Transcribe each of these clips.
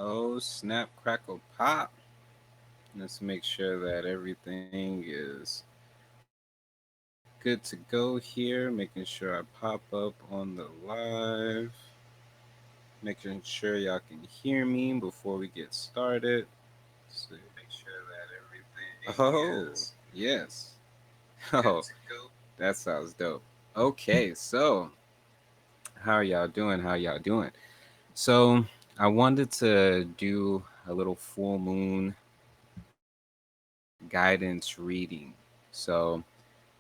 Oh, snap, crackle, pop. Let's make sure that everything is good to go here. Making sure I pop up on the live. Making sure y'all can hear me before we get started. So make sure that everything yes. Oh, that sounds dope. Okay, so how are y'all doing? How y'all doing? So I wanted to do a little full moon guidance reading. So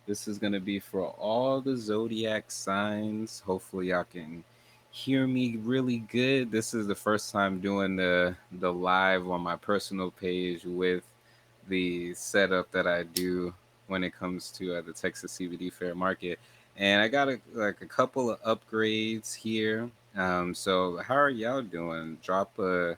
this is going to be for all the zodiac signs. Hopefully y'all can hear me really good. This is the first time doing the live on my personal page with the setup that I do when it comes to the Texas CBD Fair Market. And I got a couple of upgrades here. So how are y'all doing? Drop a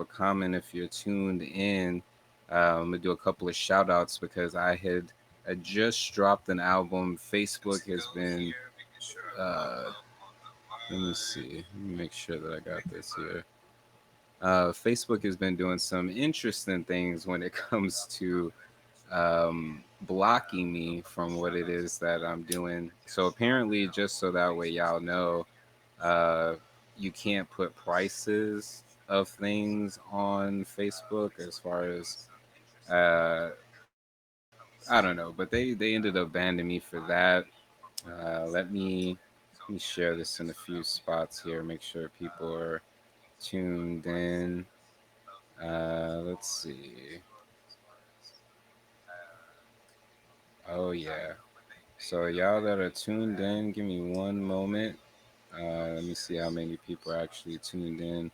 comment if you're tuned in. I'm gonna do a couple of shout outs because I just dropped an album. Facebook has been let me see. Let me make sure that I got this here. Facebook has been doing some interesting things when it comes to blocking me from what it is that I'm doing. So apparently, just so that way y'all know, uh, you can't put prices of things on Facebook as far as uh, I don't know, but they ended up banning me for that. Let me share this in a few spots here. Make sure people are tuned in. Let's see. Oh yeah. So y'all that are tuned in, give me one moment. Let me see how many people are actually tuned in.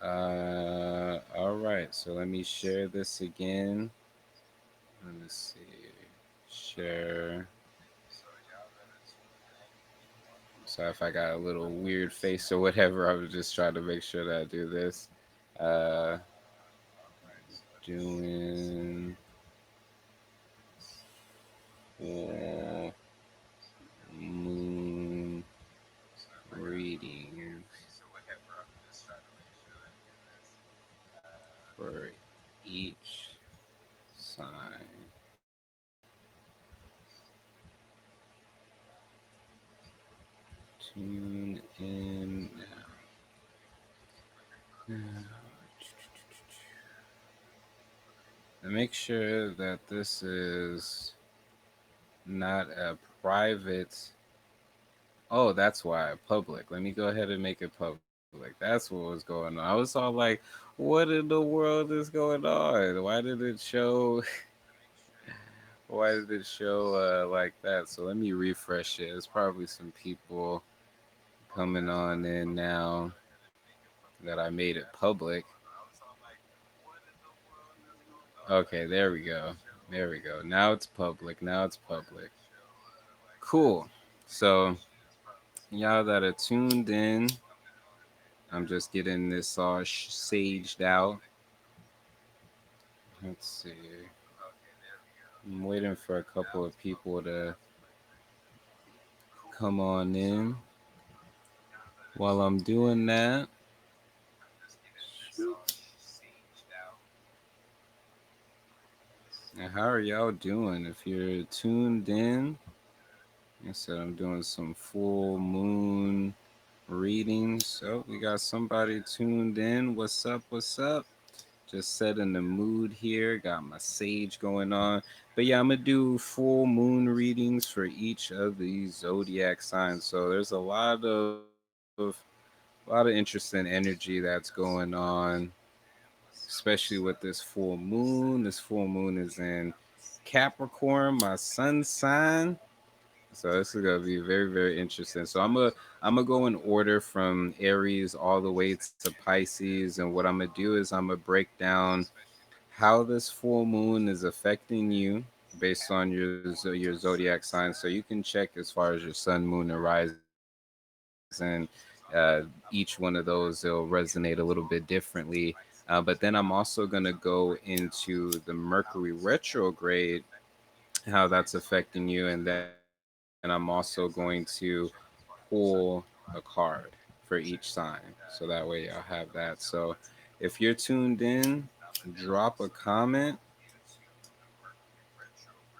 All right. So let me share this again. Let me see. Share. So if I got a little weird face or whatever, I was just trying to make sure that I do this. Uh, doing full moon readings for each sign. Tune in now. And make sure that this is not a private. Oh, that's why public. Let me go ahead and make it public. That's what was going on. I was all like, "What in the world is going on? Why did it show? Why did it show like that?" So let me refresh it. There's probably some people coming on in now that I made it public. Okay, there we go. There we go. Now it's public. Now it's public. Cool. So y'all that are tuned in, I'm just getting this all saged out. Let's see. I'm waiting for a couple of people to come on in. While I'm doing that, and how are y'all doing? If you're tuned in, like I said I'm doing some full moon readings. So we got somebody tuned in. What's up? What's up? Just setting the mood here. Got my sage going on. But yeah, I'm gonna do full moon readings for each of these zodiac signs. So there's a lot of interesting energy that's going on, especially with this full moon. This full moon is in Capricorn, my sun sign. So this is gonna be very, very interesting. So I'm gonna go in order from Aries all the way to Pisces, and what I'm gonna do is I'm gonna break down how this full moon is affecting you based on your zodiac sign. So you can check as far as your sun, moon, and rising. Each one of those will resonate a little bit differently. But then I'm also gonna go into the Mercury retrograde, how that's affecting you, and then then I'm also going to pull a card for each sign. So that way y'all have that. So if you're tuned in, drop a comment,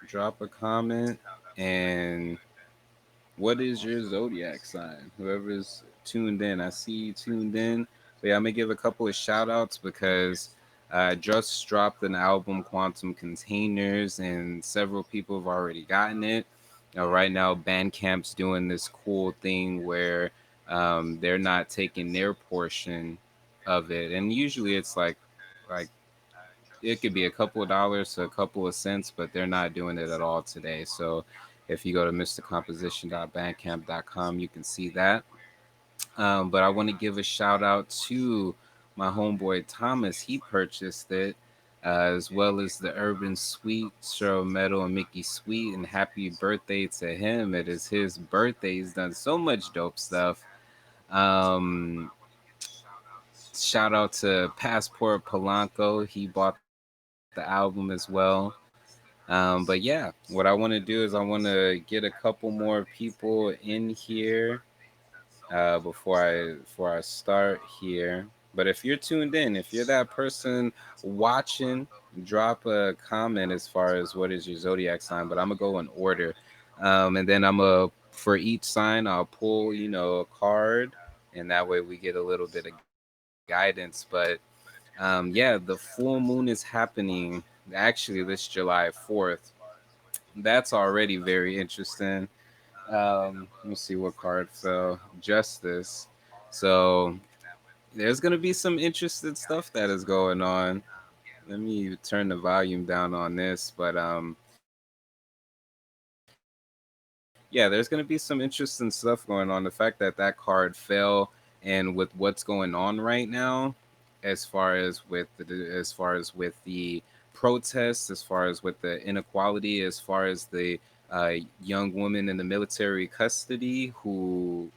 drop a comment, and what is your zodiac sign? Whoever's tuned in, I see you tuned in. But yeah, I'm gonna give a couple of shout outs because I just dropped an album, Quantum Containers, and several people have already gotten it. Right now, Bandcamp's doing this cool thing where they're not taking their portion of it, and usually it's like it could be a couple of dollars to a couple of cents, but they're not doing it at all today. So if you go to mrcomposition.bandcamp.com, you can see that. But I want to give a shout out to my homeboy Thomas. He purchased it, as well as the Urban Sweet, Cheryl Meadow, and Mickey Sweet. And happy birthday to him. It is his birthday. He's done so much dope stuff. Um, Shout out to Passport Polanco. He bought the album as well. But yeah, what I want to do is I want to get a couple more people in here before I start here. But if you're tuned in, if you're that person watching, drop a comment as far as what is your zodiac sign. But I'm gonna go in order, and then I'm gonna for each sign I'll pull a card, and that way we get a little bit of guidance. But yeah, the full moon is happening actually this July 4th. That's already very interesting. Let me see what card fell. Justice. So there's gonna be some interesting stuff that is going on. Let me turn the volume down on this, but yeah, there's gonna be some interesting stuff going on. The fact that that card fell, and with what's going on right now, as far as with the protests, as far as with the inequality, as far as the young woman in the military custody who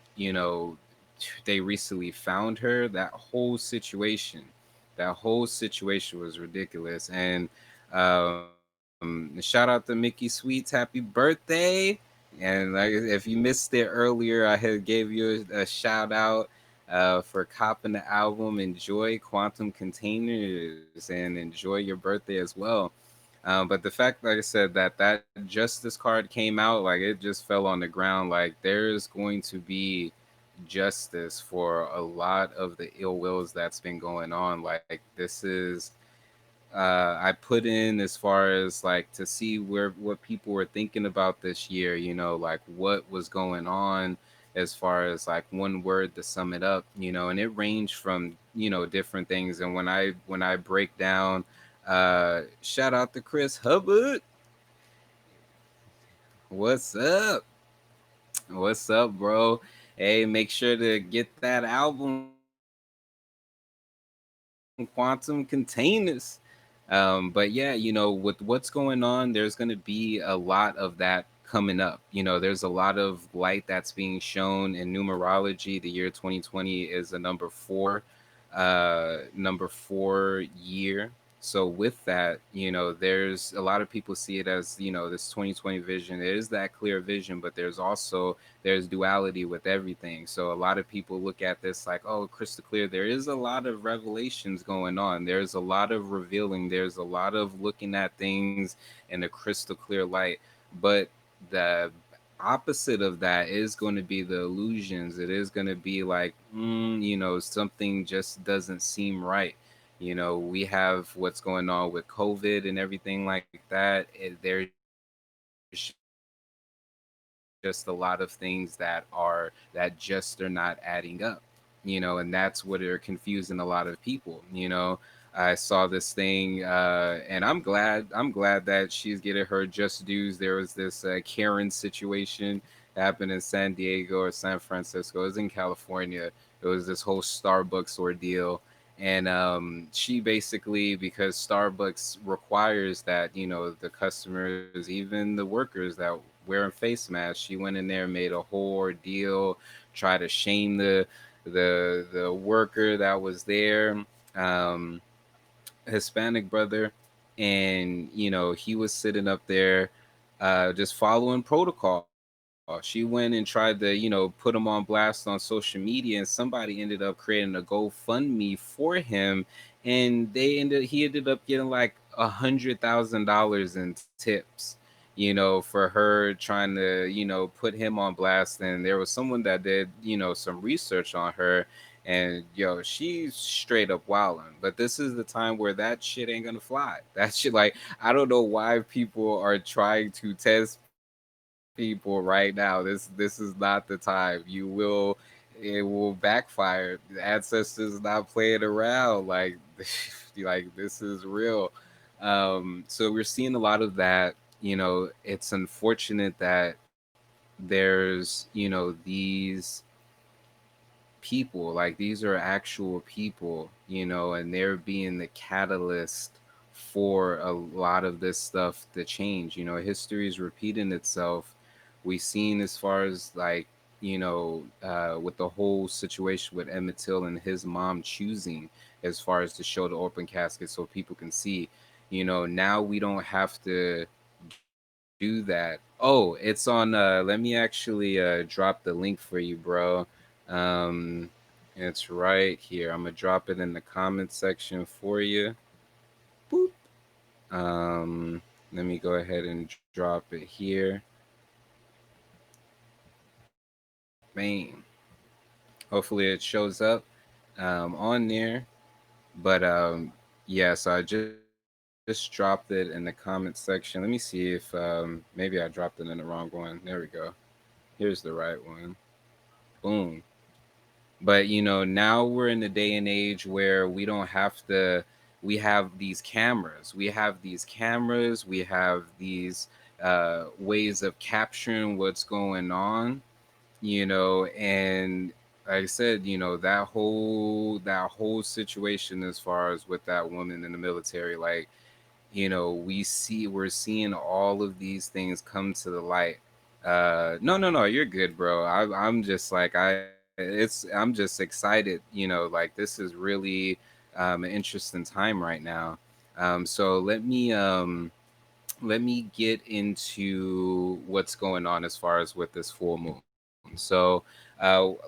they recently found her. That whole situation was ridiculous. And shout out to Mickey Sweets, happy birthday. And like, if you missed it earlier, I had gave you a shout out for copping the album. Enjoy Quantum Containers and enjoy your birthday as well. But the fact, like I said, that Justice card came out, like it just fell on the ground. Like there's going to be justice for a lot of the ill wills that's been going on. Like this is I put in as far as like to see what people were thinking about this year, like what was going on as far as like one word to sum it up, and it ranged from, different things. And when I break down, shout out to Chris Hubbard. What's up? What's up, bro? Hey, make sure to get that album, Quantum Containers. But yeah, with what's going on, there's going to be a lot of that coming up. There's a lot of light that's being shown in numerology. The year 2020 is a number four year. So with that, there's a lot of people see it as, this 2020 vision. It is that clear vision, but there's duality with everything. So a lot of people look at this like, oh, crystal clear. There is a lot of revelations going on. There's a lot of revealing. There's a lot of looking at things in a crystal clear light. But the opposite of that is going to be the illusions. It is going to be like, something just doesn't seem right. We have what's going on with COVID and everything like that. There's just a lot of things that just are not adding up, and that's what are confusing a lot of people. I saw this thing, and I'm glad that she's getting her just dues. There was this Karen situation happened in San Diego or San Francisco. It was in California. It was this whole Starbucks ordeal. And she basically, because Starbucks requires that, the customers, even the workers that wearing face masks, she went in there, made a whole ordeal, tried to shame the worker that was there. Um, Hispanic brother, and he was sitting up there, just following protocol. She went and tried to, put him on blast on social media, and somebody ended up creating a GoFundMe for him, and he ended up getting like $100,000 in tips, for her trying to, put him on blast. And there was someone that did, some research on her, and she's straight up wilding. But this is the time where that shit ain't gonna fly. That shit, like, I don't know why people are trying to test people right now. This is not the time. It will backfire. The ancestors not playing around. Like like this is real. So we're seeing a lot of that. It's unfortunate that there's these people, like these are actual people, and they're being the catalyst for a lot of this stuff to change. History is repeating itself. We've seen as far as like, with the whole situation with Emmett Till and his mom choosing, as far as to show the open casket so people can see. Now we don't have to do that. Oh, it's on let me actually drop the link for you, bro. um it's right here. I'm gonna drop it in the comment section for you. Boop. Let me go ahead and drop it here. Bam. Hopefully it shows up on there. But yeah, so I just dropped it in the comment section. Let me see if maybe I dropped it in the wrong one. There we go. Here's the right one. Boom. But now we're in the day and age where we don't have to. We have these cameras. We have these ways of capturing what's going on. And like I said, that whole situation as far as with that woman in the military, like, we're seeing all of these things come to the light. No, you're good, bro. I'm just like, I'm just excited. Like this is really an interesting time right now. So let me get into what's going on as far as with this full moon. So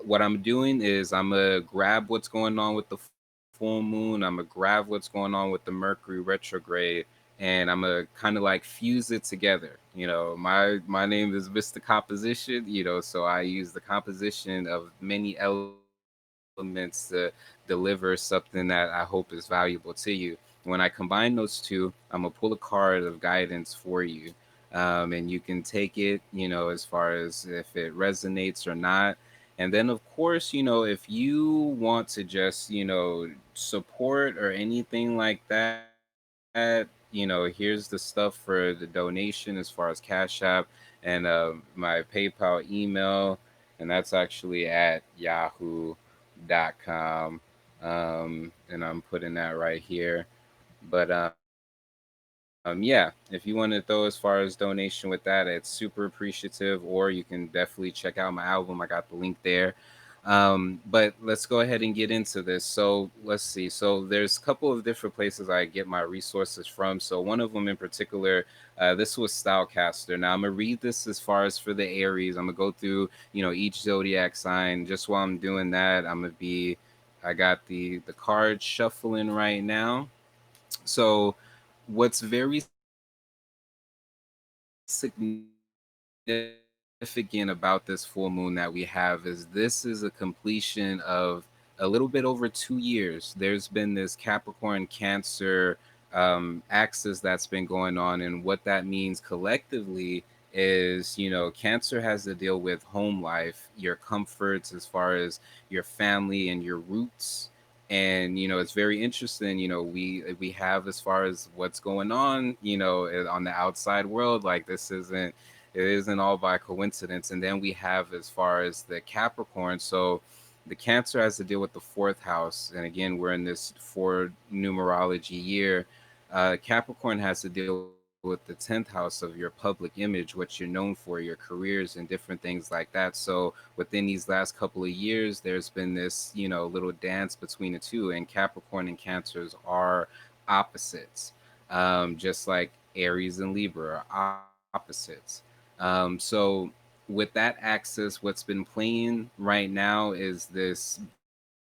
what I'm doing is I'm gonna grab what's going on with the full moon. I'm gonna grab what's going on with the Mercury retrograde, and I'm gonna kind of like fuse it together. My name is Mr. Composition. So I use the composition of many elements to deliver something that I hope is valuable to you. When I combine those two, I'm gonna pull a card of guidance for you. And you can take it, as far as if it resonates or not. And then, of course, if you want to just, support or anything like that, here's the stuff for the donation as far as Cash App and my PayPal email. And that's actually at yahoo.com. And I'm putting that right here. But yeah, if you want to throw as far as donation with that, it's super appreciative. Or you can definitely check out my album. I got the link there. But let's go ahead and get into this. So let's see. So there's a couple of different places I get my resources from. So one of them in particular, this was Stylecaster. Now I'm gonna read this as far as for the Aries. I'm gonna go through, each zodiac sign. Just while I'm doing that, I got the card shuffling right now. So what's very significant about this full moon that we have is this is a completion of a little bit over 2 years. There's been this Capricorn Cancer axis that's been going on, and what that means collectively is, Cancer has to deal with home life, your comforts as far as your family and your roots. And it's very interesting. We have as far as what's going on, on the outside world. Like it isn't all by coincidence. And then we have as far as the Capricorn. So the Cancer has to deal with the fourth house, and again, we're in this four numerology year. Capricorn has to deal with the 10th house of your public image, what you're known for, your careers, and different things like that. So within these last couple of years, there's been this, little dance between the two, and Capricorn and Cancers are opposites, just like Aries and Libra are opposites. So with that axis, what's been playing right now is this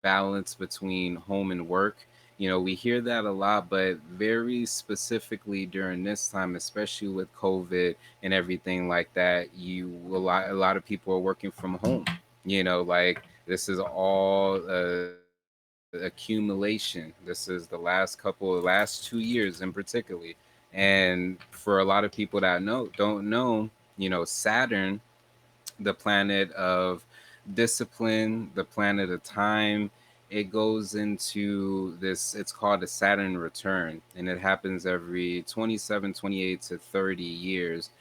balance between home and work. We hear that a lot, but very specifically during this time, especially with COVID and everything like that, a lot of people are working from home. Like this is all accumulation. This is the last 2 years in particularly, and for a lot of people that don't know, Saturn, the planet of discipline, the planet of time. It goes into this, it's called a Saturn return, and it happens every 27, 28 to 30 years.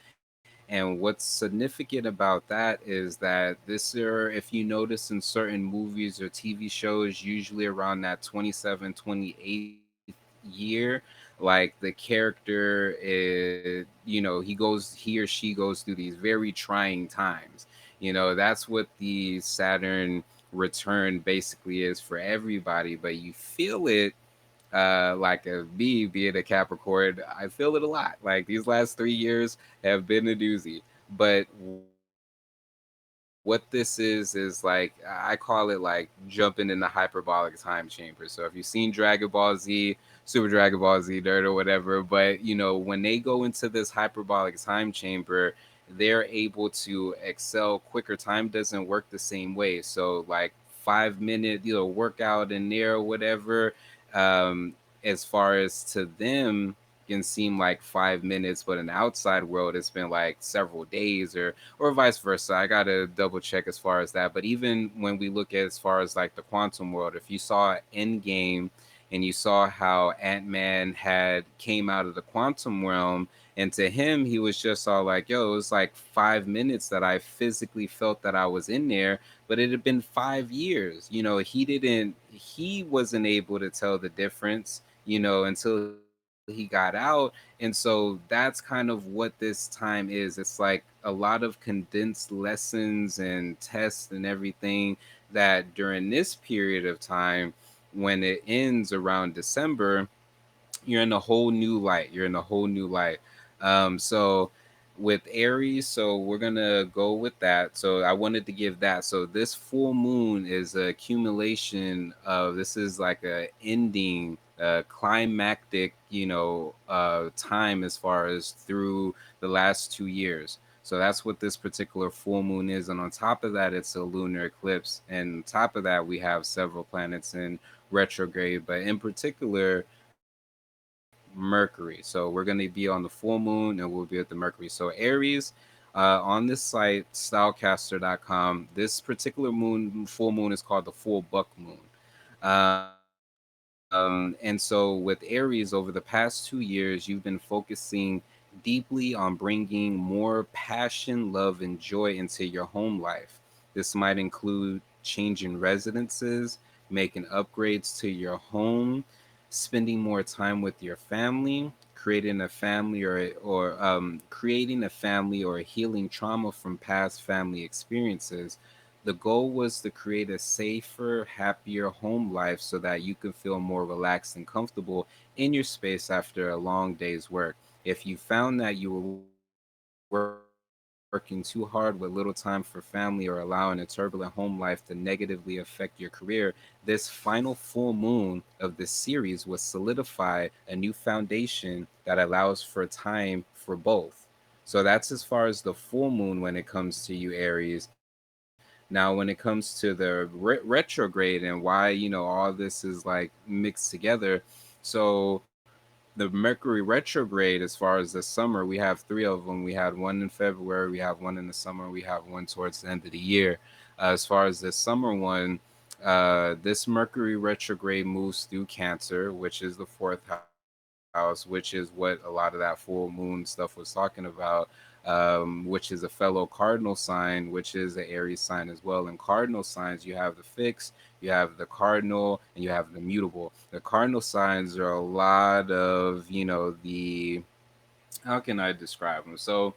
And what's significant about that is that this year, if you notice in certain movies or TV shows, usually around that 27, 28th year, like the character is, he or she goes through these very trying times. That's what the Saturn return basically is for everybody, but you feel it like a me being a Capricorn, I feel it a lot. Like these last 3 years have been a doozy. But what this is like I call it like jumping in the hyperbolic time chamber. So if you've seen Dragon Ball Z, Super Dragon Ball Z, Nerd or whatever, but when they go into this hyperbolic time chamber, they're able to excel quicker. Time doesn't work the same way. So like 5 minute, workout in there or whatever, as far as to them can seem like 5 minutes, but in the outside world it's been like several days, or vice versa. I gotta double check as far as that. But even when we look at as far as like the quantum world, if you saw Endgame and you saw how Ant-Man had came out of the quantum realm, and to him he was just all like, yo, it was like 5 minutes that I physically felt that I was in there, but it had been 5 years. He wasn't able to tell the difference, until he got out. And so that's kind of what this time is. It's like a lot of condensed lessons and tests and everything that during this period of time, when it ends around December, you're in a whole new light. You're in a whole new light. So with Aries, so we're gonna go with that. So I wanted to give that. So this full moon is a accumulation of, this is like a ending, climactic, time as far as through the last 2 years. So that's what this particular full moon is. And on top of that, it's a lunar eclipse. And on top of that, we have several planets in retrograde, but in particular, Mercury. So we're going to be on the full moon and we'll be at the Mercury. So Aries, on this site, stylecaster.com, this particular full moon is called the full buck moon. And so with Aries, over the past 2 years, you've been focusing deeply on bringing more passion, love, and joy into your home life. This might include changing residences, making upgrades to your home, spending more time with your family, creating a family or healing trauma from past family experiences. The goal was to create a safer, happier home life so that you can feel more relaxed and comfortable in your space after a long day's work. If you found that you were working too hard with little time for family or allowing a turbulent home life to negatively affect your career, this final full moon of this series will solidify a new foundation that allows for time for both. So that's as far as the full moon when it comes to you, Aries. Now, when it comes to the retrograde and why, all this is like mixed together. So the Mercury retrograde, as far as the summer, we have three of them. We had one in February, we have one in the summer, we have one towards the end of the year. As far as the summer one, this Mercury retrograde moves through Cancer, which is the fourth house, which is what a lot of that full moon stuff was talking about, which is a fellow cardinal sign, which is the Aries sign as well. In cardinal signs, you have the fixed, you have the cardinal, and you have the mutable. The cardinal signs are a lot of, how can I describe them? So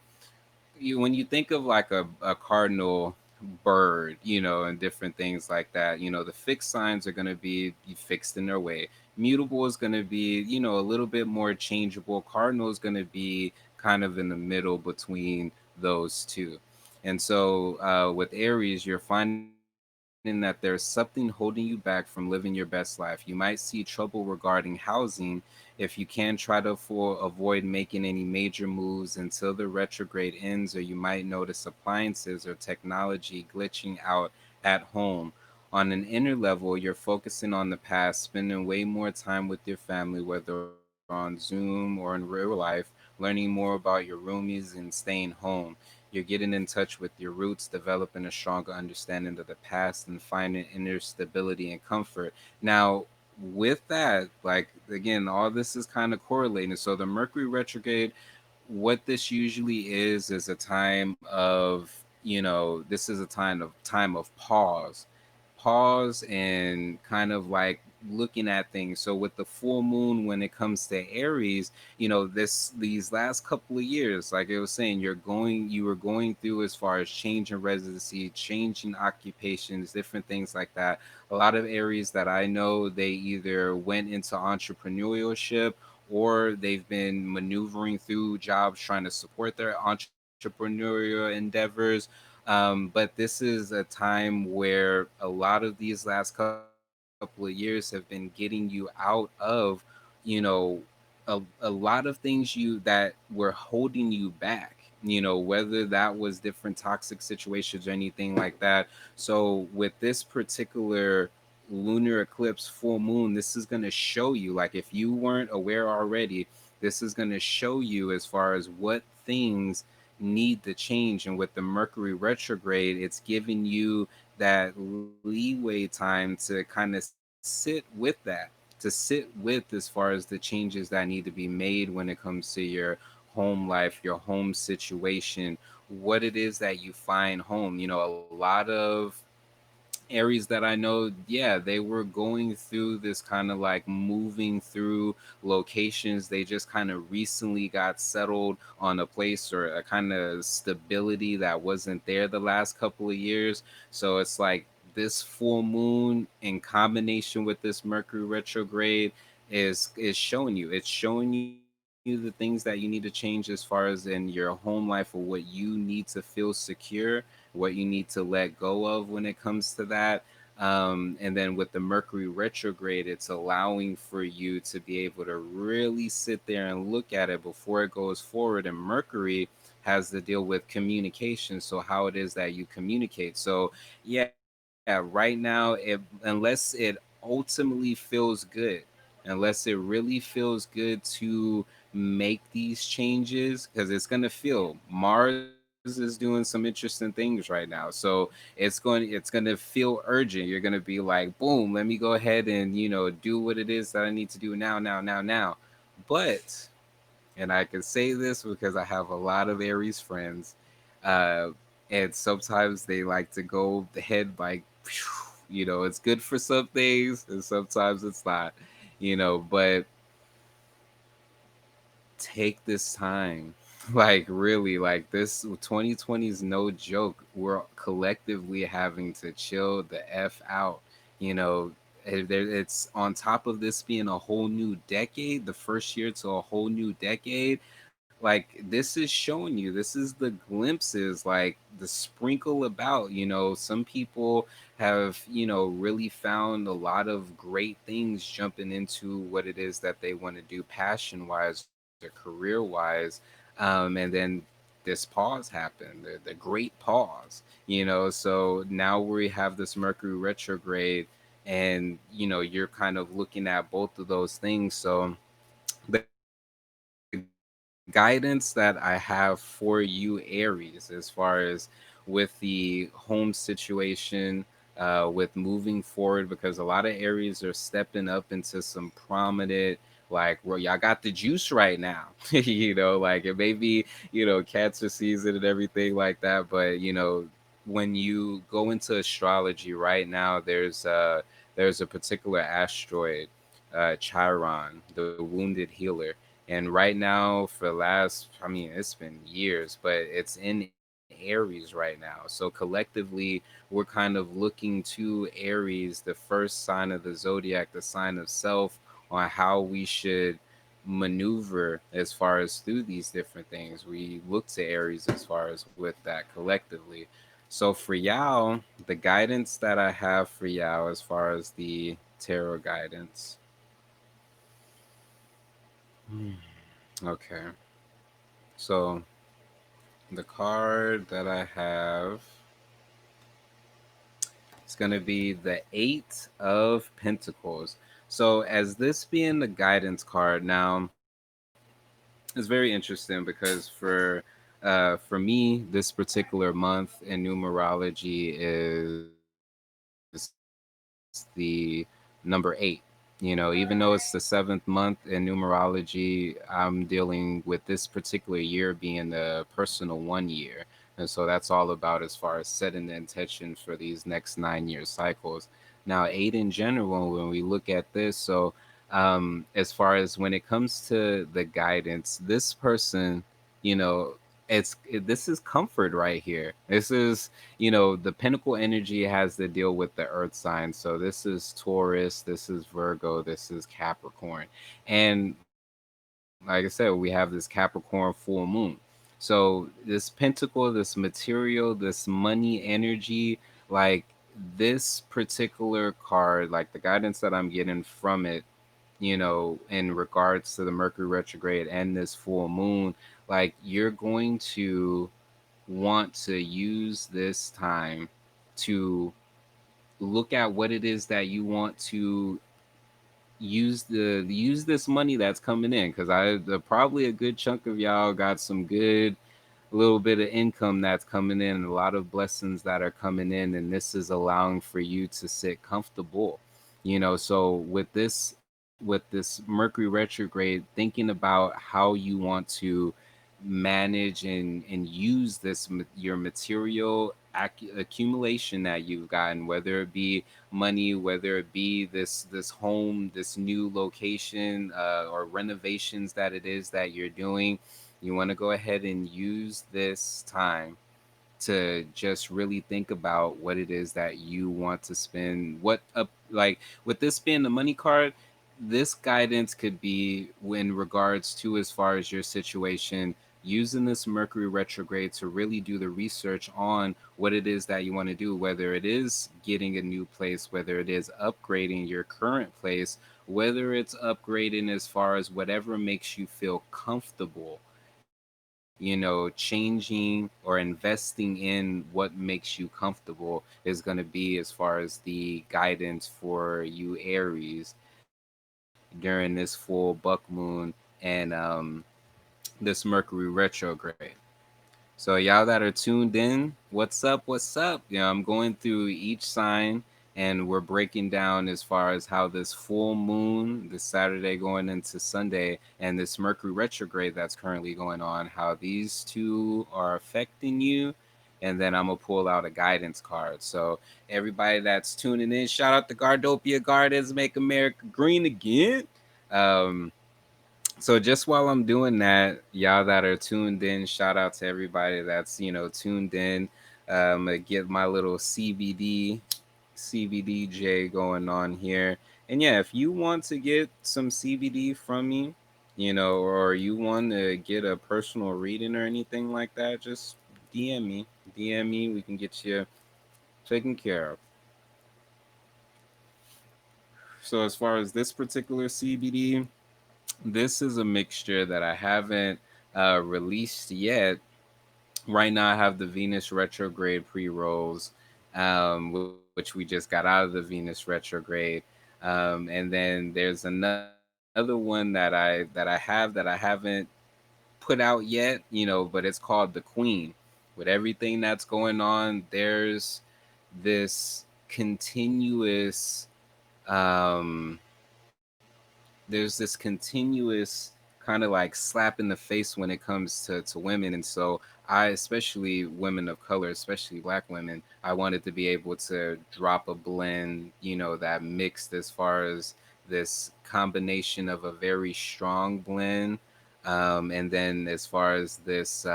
when you think of like a cardinal bird, and different things like that, the fixed signs are going to be fixed in their way. Mutable is going to be, a little bit more changeable. Cardinal is going to be kind of in the middle between those two. And so with Aries, you're finding that there's something holding you back from living your best life. You might see trouble regarding housing if you can try to avoid making any major moves until the retrograde ends, or you might notice appliances or technology glitching out at home. On an inner level, you're focusing on the past, spending way more time with your family, whether on Zoom or in real life, learning more about your roomies and staying home. You're getting in touch with your roots, developing a stronger understanding of the past, and finding inner stability and comfort. Now, with that, like again, all this is kind of correlating. So the Mercury retrograde, what this usually is a time of, this is a time of pause and kind of like looking at things. So with the full moon, when it comes to Aries, these last couple of years, like I was saying, you were going through as far as changing residency, changing occupations, different things like that. A lot of Aries that I know, they either went into entrepreneurship, or they've been maneuvering through jobs trying to support their entrepreneurial endeavors. But this is a time where a lot of these last couple of years have been getting you out of, you know, a lot of things that were holding you back, whether that was different toxic situations or anything like that. So with this particular lunar eclipse full moon, this is going to show you, like if you weren't aware already, this is going to show you as far as what things need to change. And with the Mercury retrograde, it's giving you that leeway time to kind of sit with that, to sit with as far as the changes that need to be made when it comes to your home life, your home situation, what it is that you find home. A lot of Aries that I know, yeah, they were going through this kind of like moving through locations. They just kind of recently got settled on a place or a kind of stability that wasn't there the last couple of years. So it's like this full moon in combination with this Mercury retrograde is showing you. It's showing you the things that you need to change as far as in your home life, or what you need to feel secure, what you need to let go of when it comes to that. And then with the Mercury retrograde, it's allowing for you to be able to really sit there and look at it before it goes forward. And Mercury has to deal with communication. So, how it is that you communicate. So, yeah, right now, unless it ultimately feels good, unless it really feels good to make these changes, because it's going to feel, Mars is doing some interesting things right now, so it's going to feel urgent. You're going to be like, boom, let me go ahead and do what it is that I need to do now. But, and I can say this because I have a lot of Aries friends, uh and sometimes they like to go ahead like, it's good for some things and sometimes it's not, but take this time. Like really, like this 2020 is no joke. We're collectively having to chill the f out. You know, it's on top of this being a whole new decade, the first year to a whole new decade. Like this is showing you, this is the glimpses, like the sprinkle about. Some people have really found a lot of great things jumping into what it is that they want to do passion wise or career wise. And then this pause happened, the great pause. So now we have this Mercury retrograde, and you're kind of looking at both of those things. So the guidance that I have for you, Aries, as far as with the home situation, with moving forward, because a lot of Aries are stepping up into some prominent, like, well, y'all got the juice right now. Like it may be, cancer season and everything like that, but when you go into astrology right now, there's a particular asteroid, Chiron, the wounded healer. And right now, for the last, I mean, it's been years, but it's in Aries right now. So collectively, we're kind of looking to Aries, the first sign of the zodiac, the sign of self, on how we should maneuver as far as through these different things. We look to Aries as far as with that collectively. So for y'all, the guidance that I have for y'all as far as the tarot guidance. Okay. So the card that I have is going to be the Eight of Pentacles. So as this being the guidance card now, it's very interesting because for me, this particular month in numerology is the number eight. Even though it's the seventh month in numerology, I'm dealing with this particular year being the personal 1 year. And so that's all about as far as setting the intention for these next 9 year cycles. Now, eight in general, when we look at this, so as far as when it comes to the guidance, this person, you know, this is comfort right here. This is, the pinnacle energy has to deal with the earth sign. So this is Taurus, this is Virgo, this is Capricorn. And like I said, we have this Capricorn full moon. So this pentacle, this material, this money energy, like this particular card, like the guidance that I'm getting from it, in regards to the Mercury retrograde and this full moon, like you're going to want to use this time to look at what it is that you want to use this money that's coming in, because probably a good chunk of y'all got some good little bit of income that's coming in, a lot of blessings that are coming in, and this is allowing for you to sit comfortable. So with this Mercury retrograde, thinking about how you want to manage and use your material accumulation that you've gotten, whether it be money, whether it be this home, this new location, or renovations that it is that you're doing. You want to go ahead and use this time to just really think about what it is that you want to spend. What up like with this being the money card, this guidance could be in regards to, as far as your situation, using this Mercury retrograde to really do the research on what it is that you want to do, whether it is getting a new place, whether it is upgrading your current place, whether it's upgrading as far as whatever makes you feel comfortable, changing or investing in what makes you comfortable is going to be as far as the guidance for you Aries during this full buck moon and this Mercury retrograde. So y'all that are tuned in, what's up? What's up? I'm going through each sign and we're breaking down as far as how this full moon, this Saturday going into Sunday, and this Mercury retrograde that's currently going on, how these two are affecting you. And then I'm gonna pull out a guidance card. So everybody that's tuning in, shout out to Gardopia Gardens, make America green again. Um, so just while I'm doing that, y'all that are tuned in, shout out to everybody that's tuned in. I get my little CBDJ going on here, and yeah, if you want to get some CBD from me, or you want to get a personal reading or anything like that, just DM me. DM me. We can get you taken care of. So as far as this particular CBD, this is a mixture that I haven't released yet. Right now, I have the Venus retrograde pre-rolls, which we just got out of the Venus retrograde, and then there's another one that I haven't put out yet, but it's called the Queen. With everything that's going on, this continuous um there's this continuous kind of like slap in the face when it comes to women. And so I, especially women of color, especially black women, I wanted to be able to drop a blend, that mixed as far as this combination of a very strong blend, and then as far as this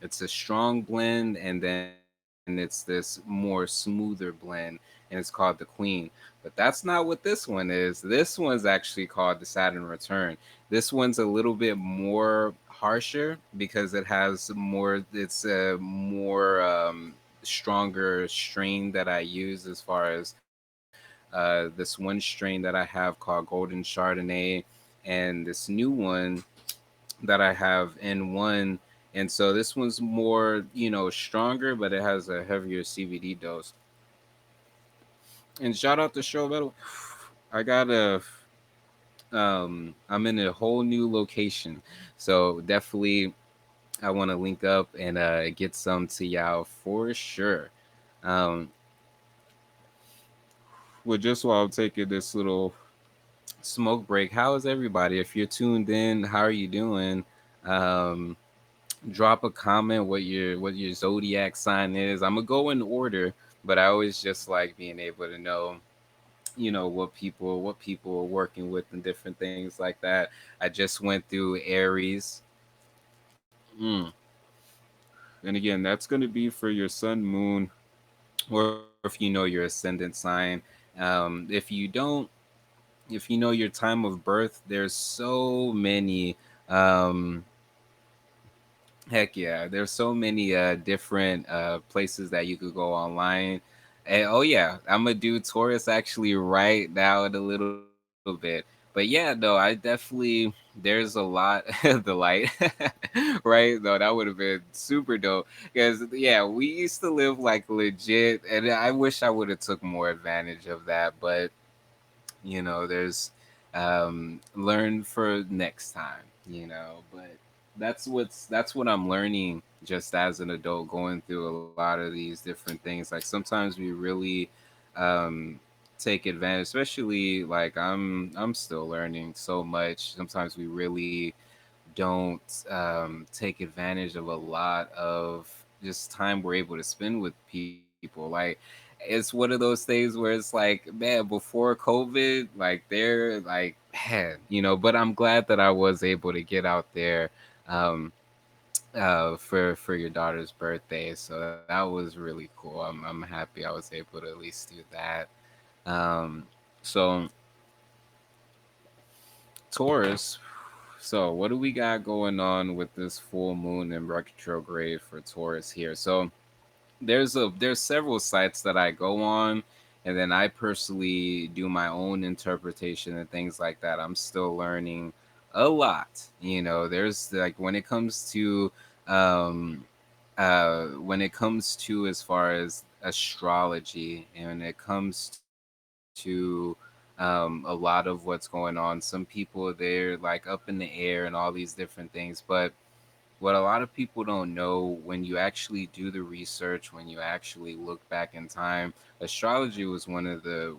it's a strong blend, and then it's this more smoother blend, and it's called the Queen. But that's not what this one is. This one's actually called the Saturn Return. This one's a little bit more harsher because it has more. It's a more stronger strain that I use as far as this one strain that I have called Golden Chardonnay, and this new one that I have in one. And so this one's more, stronger, but it has a heavier CBD dose. And shout out to Show Metal. I got I'm in a whole new location. So definitely I want to link up and get some to y'all for sure. Um, well, just while I'm taking this little smoke break, how is everybody? If you're tuned in, how are you doing? Um, Drop a comment what your zodiac sign is. I'm gonna go in order, but I always just like being able to know, what people are working with and different things like that. I just went through Aries. Mm. And again, that's gonna be for your sun, moon, or if you know your ascendant sign. If you know your time of birth, there's so many. Um, Heck yeah, there's so many different places that you could go online. And oh yeah, I'm gonna do Taurus actually right now in a little bit. But yeah, no, I definitely there's a lot of the light, right? No, that would have been super dope because yeah, we used to live like legit, and I wish I would have took more advantage of that. But there's learn for next time, but that's what I'm learning just as an adult, going through a lot of these different things. Like sometimes we really um take advantage, especially like I'm still learning so much. Sometimes we really don't take advantage of a lot of just time we're able to spend with people. Like it's one of those things where it's like, man, before COVID, like they're like, man, but I'm glad that I was able to get out there um, for your daughter's birthday. So that was really cool. I'm happy I was able to at least do that. Um, so Taurus. So what do we got going on with this full moon and retrograde for Taurus here? So there's several sites that I go on, and then I personally do my own interpretation and things like that. I'm still learning a lot. There's like um when it comes to as far as astrology, and when it comes to a lot of what's going on, some people they're like up in the air and all these different things. But what a lot of people don't know, when you actually do the research, when you actually look back in time, astrology was one of the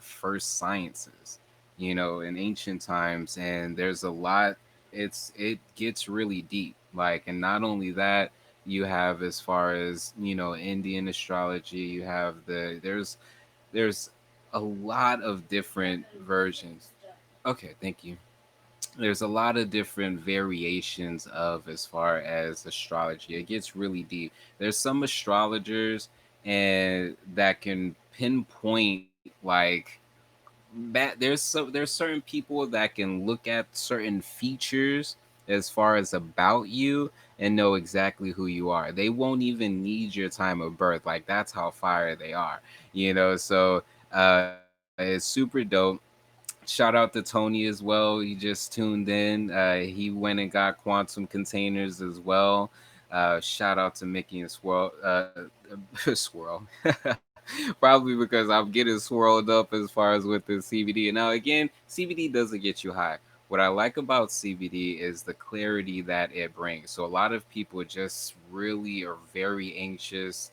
first sciences, in ancient times. And there's a lot. It gets really deep. Like, and not only that, you have as far as Indian astrology. You have there's a lot of different versions. Okay, thank you. There's a lot of different variations of as far as astrology. It gets really deep. There's some astrologers and that can pinpoint like there's certain people that can look at certain features as far as about you and know exactly who you are. They won't even need your time of birth. Like that's how fire they are. So it's super dope. Shout out to Tony as well. He just tuned in. He went and got quantum containers as well. Shout out to Mickey and Swirl. Swirl. Probably because I'm getting swirled up as far as with the CBD. And now again, CBD doesn't get you high. What I like about CBD is the clarity that it brings. So a lot of people just really are very anxious,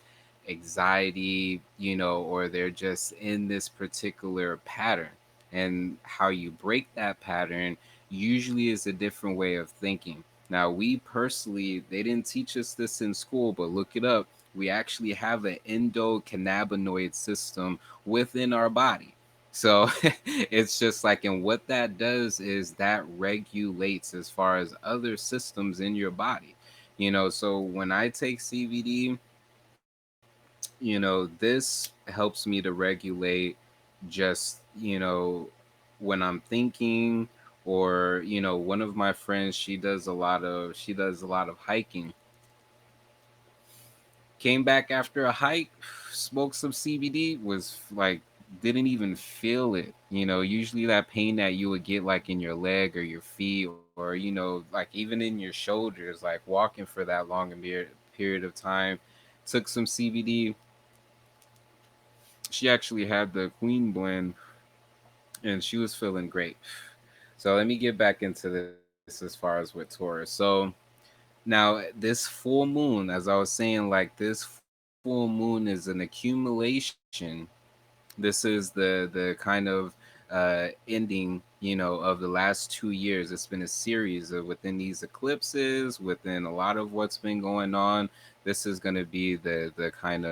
anxiety, or they're just in this particular pattern. And how you break that pattern usually is a different way of thinking. Now, we personally, they didn't teach us this in school, but look it up. We actually have an endocannabinoid system within our body. So it's just like, and what that does is that regulates as far as other systems in your body. So when I take CBD, This helps me to regulate just, when I'm thinking, or, one of my friends, she does a lot of hiking. Came back after a hike, smoked some CBD, was like, didn't even feel it. Usually that pain that you would get like in your leg or your feet, or like even in your shoulders, like walking for that long a period of time, took some CBD. She actually had the Queen blend, and she was feeling great. So let me get back into this as far as with Taurus. So now this full moon, as I was saying, like this full moon is an accumulation. This is the kind of ending, of the last 2 years. It's been a series of, within these eclipses, within a lot of what's been going on. This is going to be the kind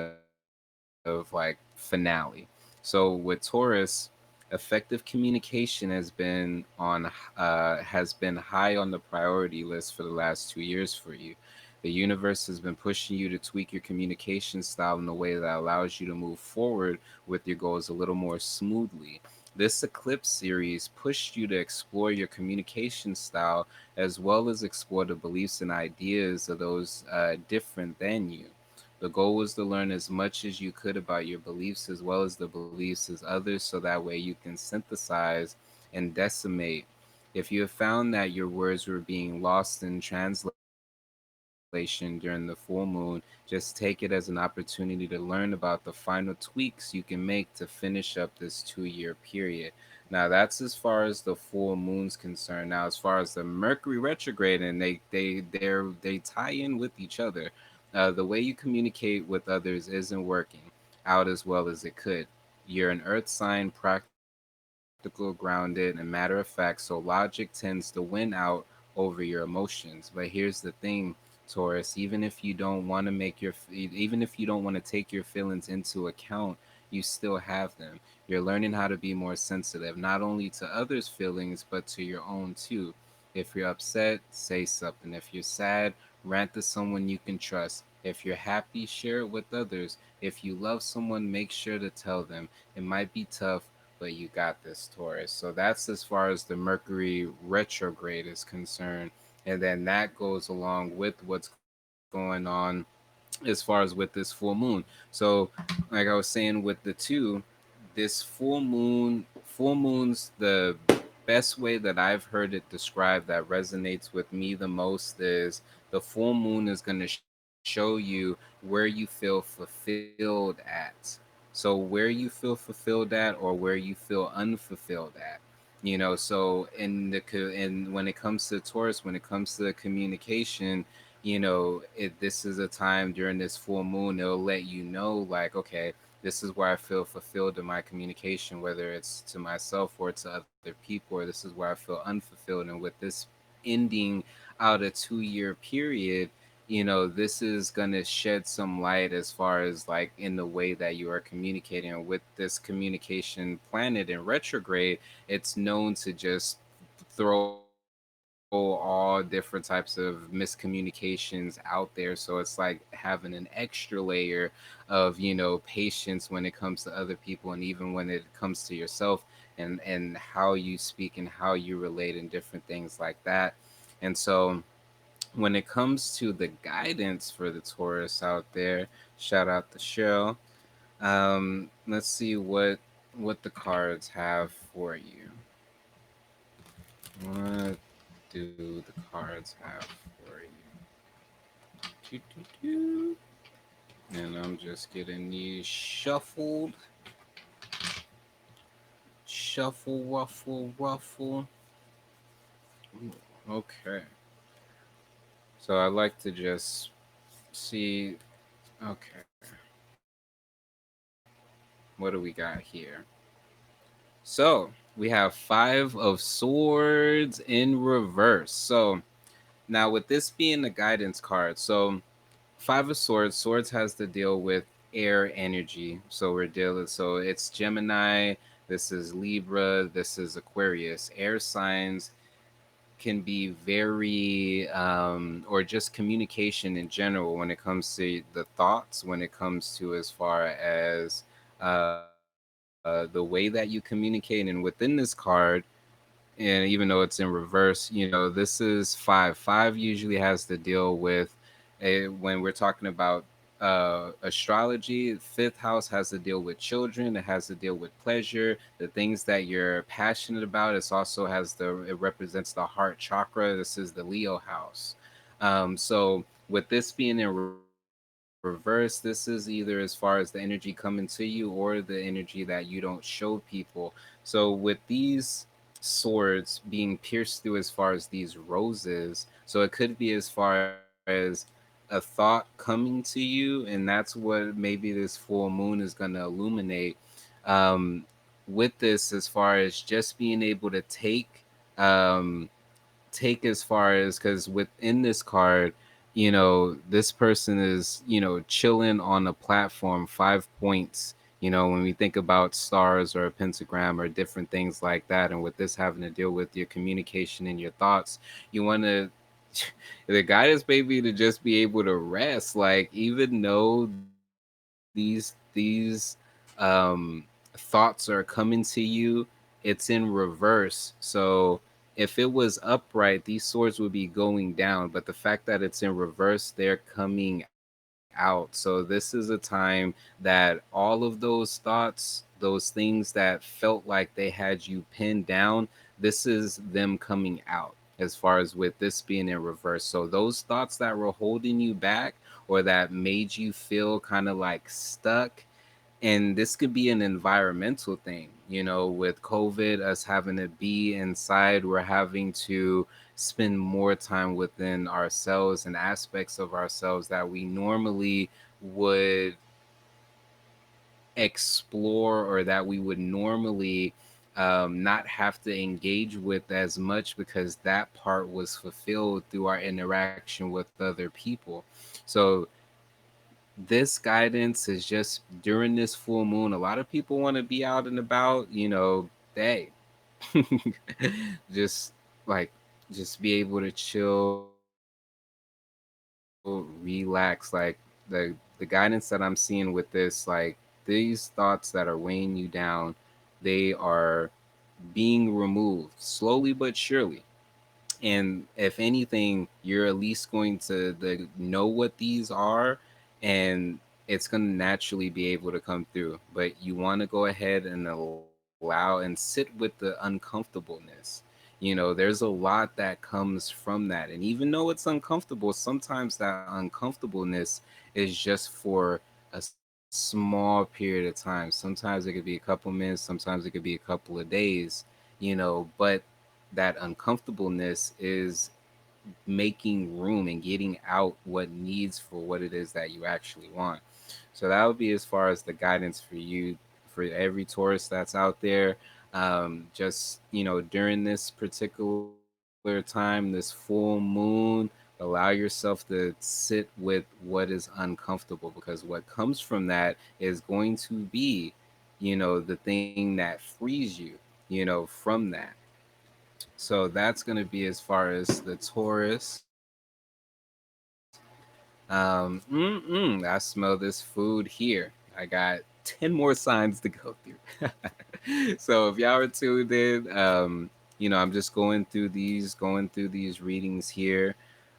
of like finale. So with Taurus, effective communication has been high on the priority list for the last 2 years for you. The universe has been pushing you to tweak your communication style in a way that allows you to move forward with your goals a little more smoothly. This eclipse series pushed you to explore your communication style, as well as explore the beliefs and ideas of those different than you. The goal was to learn as much as you could about your beliefs as well as the beliefs as others, so that way you can synthesize and decimate. If you have found that your words were being lost in translation during the full moon, just take it as an opportunity to learn about the final tweaks you can make to finish up this 2-year period. Now, that's as far as the full moon's concerned. Now, as far as the Mercury retrograde, and they tie in with each other. The way you communicate with others isn't working out as well as it could. You're an earth sign, practical, grounded, and matter of fact, so logic tends to win out over your emotions. But here's the thing, Taurus, even if you don't want to take your feelings into account, you still have them. You're learning how to be more sensitive, not only to others' feelings, but to your own too. If you're upset, say something. If you're sad, rant to someone you can trust. If you're happy, share it with others. If you love someone, make sure to tell them. It might be tough, but you got this, Taurus. So that's as far as the Mercury retrograde is concerned. And then that goes along with what's going on as far as with this full moon. So, like I was saying with the two, this full moon's the best way that I've heard it described that resonates with me the most is the full moon is going to show you where you feel fulfilled at. So where you feel fulfilled at, or where you feel unfulfilled at. So and when it comes to Taurus, when it comes to communication, this is a time during this full moon, it'll let you know, like, okay, this is where I feel fulfilled in my communication, whether it's to myself or to other people, or this is where I feel unfulfilled. And with this ending out a 2-year period, this is going to shed some light as far as like in the way that you are communicating. And with this communication planet in retrograde, it's known to just throw all different types of miscommunications out there. So it's like having an extra layer of, patience when it comes to other people, and even when it comes to yourself, and how you speak and how you relate and different things like that. And so when it comes to the guidance for the Taurus out there, shout out to Cheryl. Let's see what the cards have for you. What do the cards have for you? Doo-doo-doo. And I'm just getting these shuffled. Shuffle, ruffle, ruffle. Ooh, okay. So I like to just see. Okay. What do we got here? So we have Five of Swords in reverse. So now with this being the guidance card, so Five of Swords, Swords has to deal with air energy. So it's Gemini, this is Libra, this is Aquarius. Air signs can be very or just communication in general when it comes to the thoughts, when it comes to as far as the way that you communicate. And within this card, and even though it's in reverse, this is five usually has to deal with when we're talking about astrology. Fifth house has to deal with children, it has to deal with pleasure, the things that you're passionate about. It represents the heart chakra. This is the Leo house. So with this being in reverse, this is either as far as the energy coming to you or the energy that you don't show people. So with these swords being pierced through, as far as these roses, so it could be as far as a thought coming to you, and that's what maybe this full moon is going to illuminate. um with this, as far as just being able to um take as far as, because within this card, this person is, chilling on a platform, 5 points. When we think about stars or a pentagram or different things like that, and with this having to deal with your communication and your thoughts, you want to the guidance maybe to just be able to rest, like, even though these thoughts are coming to you, it's in reverse. So if it was upright, these swords would be going down, but the fact that it's in reverse, they're coming out. So this is a time that all of those thoughts, those things that felt like they had you pinned down, this is them coming out, as far as with this being in reverse. So those thoughts that were holding you back or that made you feel kind of like stuck, and this could be an environmental thing, with COVID, us having to be inside, we're having to spend more time within ourselves and aspects of ourselves that we normally would explore, or that we would normally not have to engage with as much, because that part was fulfilled through our interaction with other people. So this guidance is just during this full moon. A lot of people want to be out and about, they just like just be able to chill, relax. Like the guidance that I'm seeing with this, like these thoughts that are weighing you down, they are being removed slowly but surely. And if anything, you're at least going to know what these are, and it's going to naturally be able to come through. But you want to go ahead and allow and sit with the uncomfortableness. There's a lot that comes from that, and even though it's uncomfortable, sometimes that uncomfortableness is just for a small period of time. Sometimes it could be a couple minutes, sometimes it could be a couple of days, but that uncomfortableness is making room and getting out what needs for what it is that you actually want. So that would be as far as the guidance for you, for every Taurus that's out there. Just, during this particular time, this full moon, allow yourself to sit with what is uncomfortable, because what comes from that is going to be, the thing that frees you, from that. So that's going to be as far as the Taurus. I smell this food here. I got 10 more signs to go through. So if y'all are tuned in, I'm just going through these readings here.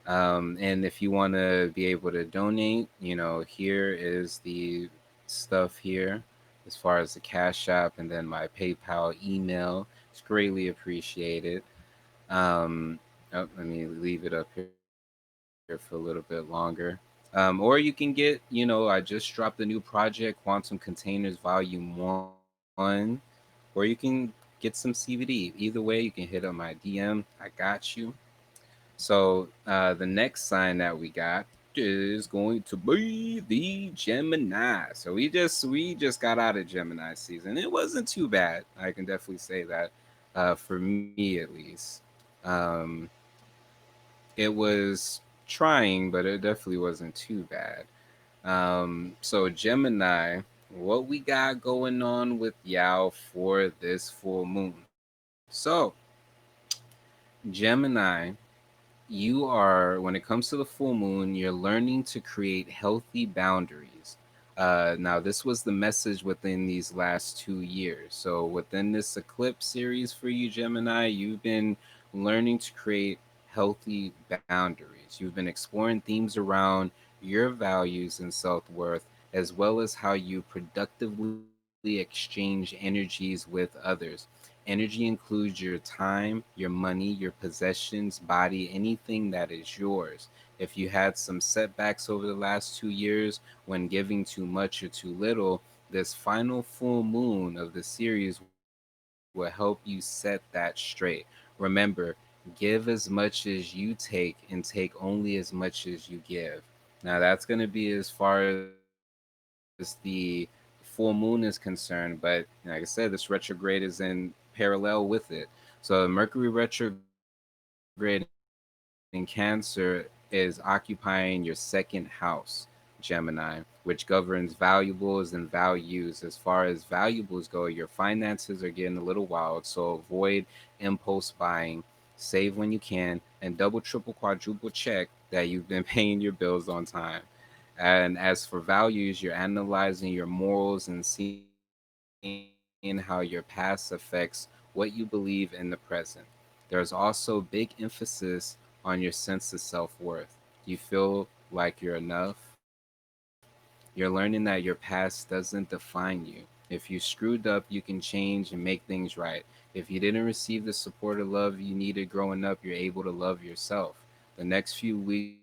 And if you want to be able to donate, here is the stuff here, as far as the Cash App and then my PayPal email. It's greatly appreciated. Um, let me leave it up here for a little bit longer. Or you can get, I just dropped a new project, Quantum Containers Volume 1, or you can get some CBD. Either way, you can hit up my DM. I got you. So the next sign that we got is going to be the Gemini. So we just got out of Gemini season. It wasn't too bad. I can definitely say that, for me at least. Um, it was trying, but it definitely wasn't too bad. So Gemini, what we got going on with Yao for this full moon? So Gemini, you are, when it comes to the full moon, you're learning to create healthy boundaries. Now, this was the message within these last 2 years. So, within this eclipse series for you, Gemini, you've been learning to create healthy boundaries. You've been exploring themes around your values and self worth, as well as how you productively exchange energies with others. Energy includes your time, your money, your possessions, body, anything that is yours. If you had some setbacks over the last 2 years when giving too much or too little, this final full moon of the series will help you set that straight. Remember, give as much as you take and take only as much as you give. Now, that's going to be as far as the full moon is concerned, but like I said, this retrograde is in parallel with it. So Mercury retrograde in Cancer is occupying your second house, Gemini, which governs valuables and values. As far as valuables go, your finances are getting a little wild, so avoid impulse buying, save when you can, and double, triple, quadruple check that you've been paying your bills on time. And as for values, you're analyzing your morals and seeing how your past affects what you believe in the present. There's also big emphasis on your sense of self worth. You feel like you're enough. You're learning that your past doesn't define you. If you screwed up, you can change and make things right. If you didn't receive the support or love you needed growing up, you're able to love yourself. The next few weeks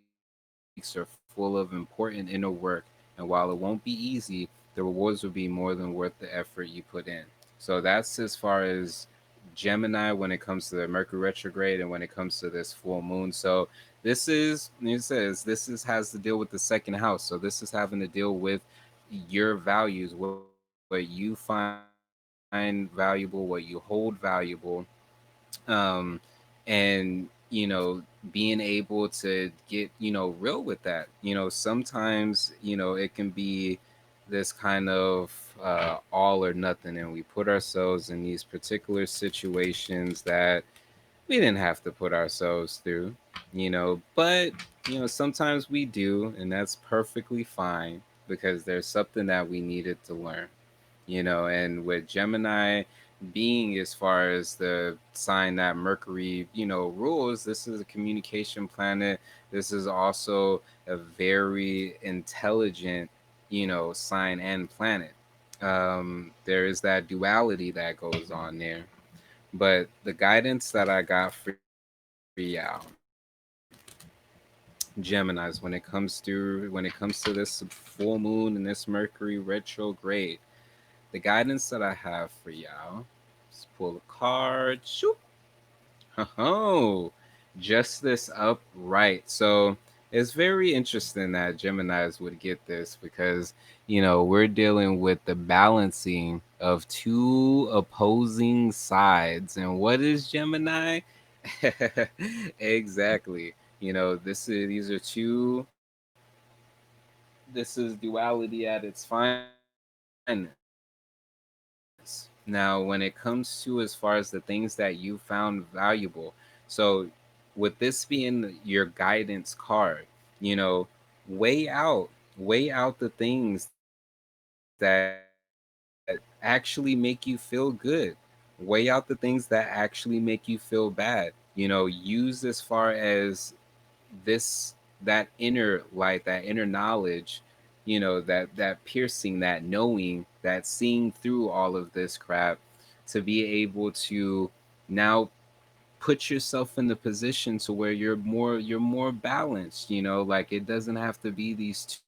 are full of important inner work, and while it won't be easy, there are rewards will be more than worth the effort you put in. So that's as far as Gemini when it comes to the Mercury retrograde and when it comes to this full moon. So this is, it says, this is has to deal with the second house. So this is has to deal with your values, what you find valuable, what you hold valuable, um, and being able to get real with that. Sometimes it can be this kind of all or nothing, and we put ourselves in these particular situations that we didn't have to put ourselves through. But sometimes we do, and that's perfectly fine because there's something that we needed to learn. And with Gemini being as far as the sign that Mercury rules, this is a communication planet. This is also a very intelligent sign and planet. There is that duality that goes on there. But the guidance that I got for y'all, Geminis, when it comes to this full moon and this Mercury retrograde, the guidance that I have for y'all, let's pull a card. Shoop. Oh, just this upright. So it's very interesting that Geminis would get this because we're dealing with the balancing of two opposing sides. And what is Gemini? Exactly. This is duality at its finest. Now, when it comes to as far as the things that you found valuable, so with this being your guidance card, you know, weigh out the things that actually make you feel good. Weigh out the things that actually make you feel bad. Use as far as that inner light, that inner knowledge, that piercing, that knowing, that seeing through all of this crap to be able to now put yourself in the position to where you're more balanced. Like it doesn't have to be these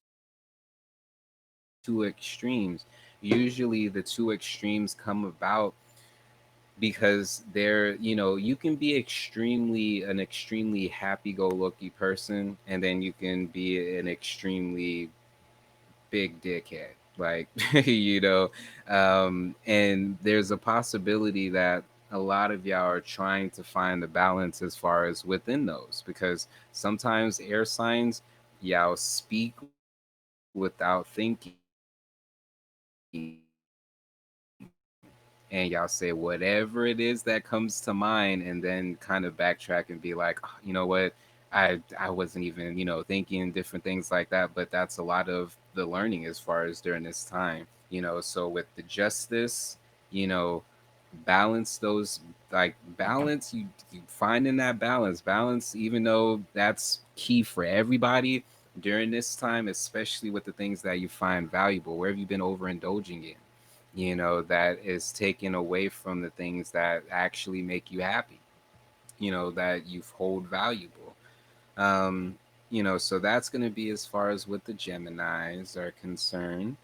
two extremes. Usually the two extremes come about because you can be an extremely happy-go-lucky person, and then you can be an extremely big dickhead. Like and there's a possibility that a lot of y'all are trying to find the balance as far as within those, because sometimes air signs, y'all speak without thinking, and sometimes y'all think without speaking. and y'all say whatever it is that comes to mind, and then kind of backtrack and be like, "Oh, you know what, I wasn't even, thinking different things like that." But that's a lot of the learning as far as during this time, so with the justice, you know balance those, like balance, you finding that balance, even though that's key for everybody during this time, especially with the things that you find valuable. Where have you been overindulging in, that is taken away from the things that actually make you happy, that you hold valuable. um, so that's going to be as far as what the Geminis are concerned.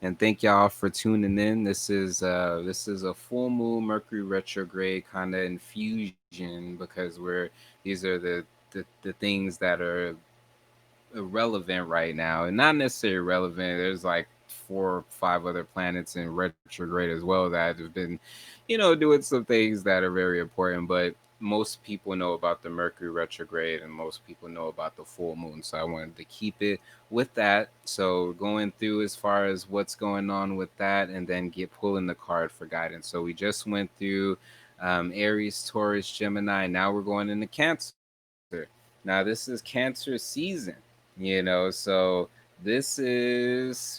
And thank y'all for tuning in. This is a full moon Mercury retrograde kind of infusion, because these are the things that are irrelevant right now, and not necessarily relevant. There's like 4 or 5 other planets in retrograde as well that have been, doing some things that are very important. But most people know about the Mercury retrograde, and most people know about the full moon. So I wanted to keep it with that. So going through as far as what's going on with that, and then get pulling the card for guidance. So we just went through Aries, Taurus, Gemini. Now we're going into Cancer. Now this is Cancer season, so this is,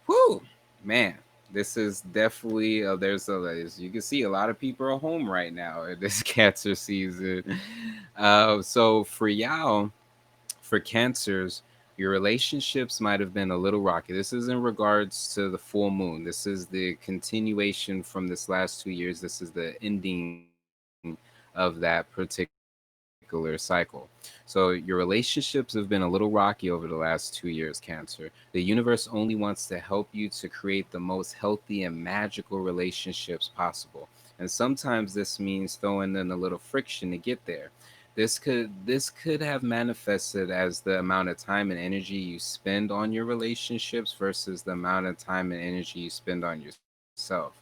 whoo, man, this is definitely, as you can see, a lot of people are home right now in this Cancer season. So for y'all, for Cancers, your relationships might have been a little rocky. This is in regards to the full moon. This is the continuation from this last 2 years. This is the ending of that particular cycle. So your relationships have been a little rocky over the last 2 years, Cancer. The universe only wants to help you to create the most healthy and magical relationships possible. And sometimes this means throwing in a little friction to get there. This could have manifested as the amount of time and energy you spend on your relationships versus the amount of time and energy you spend on yourself.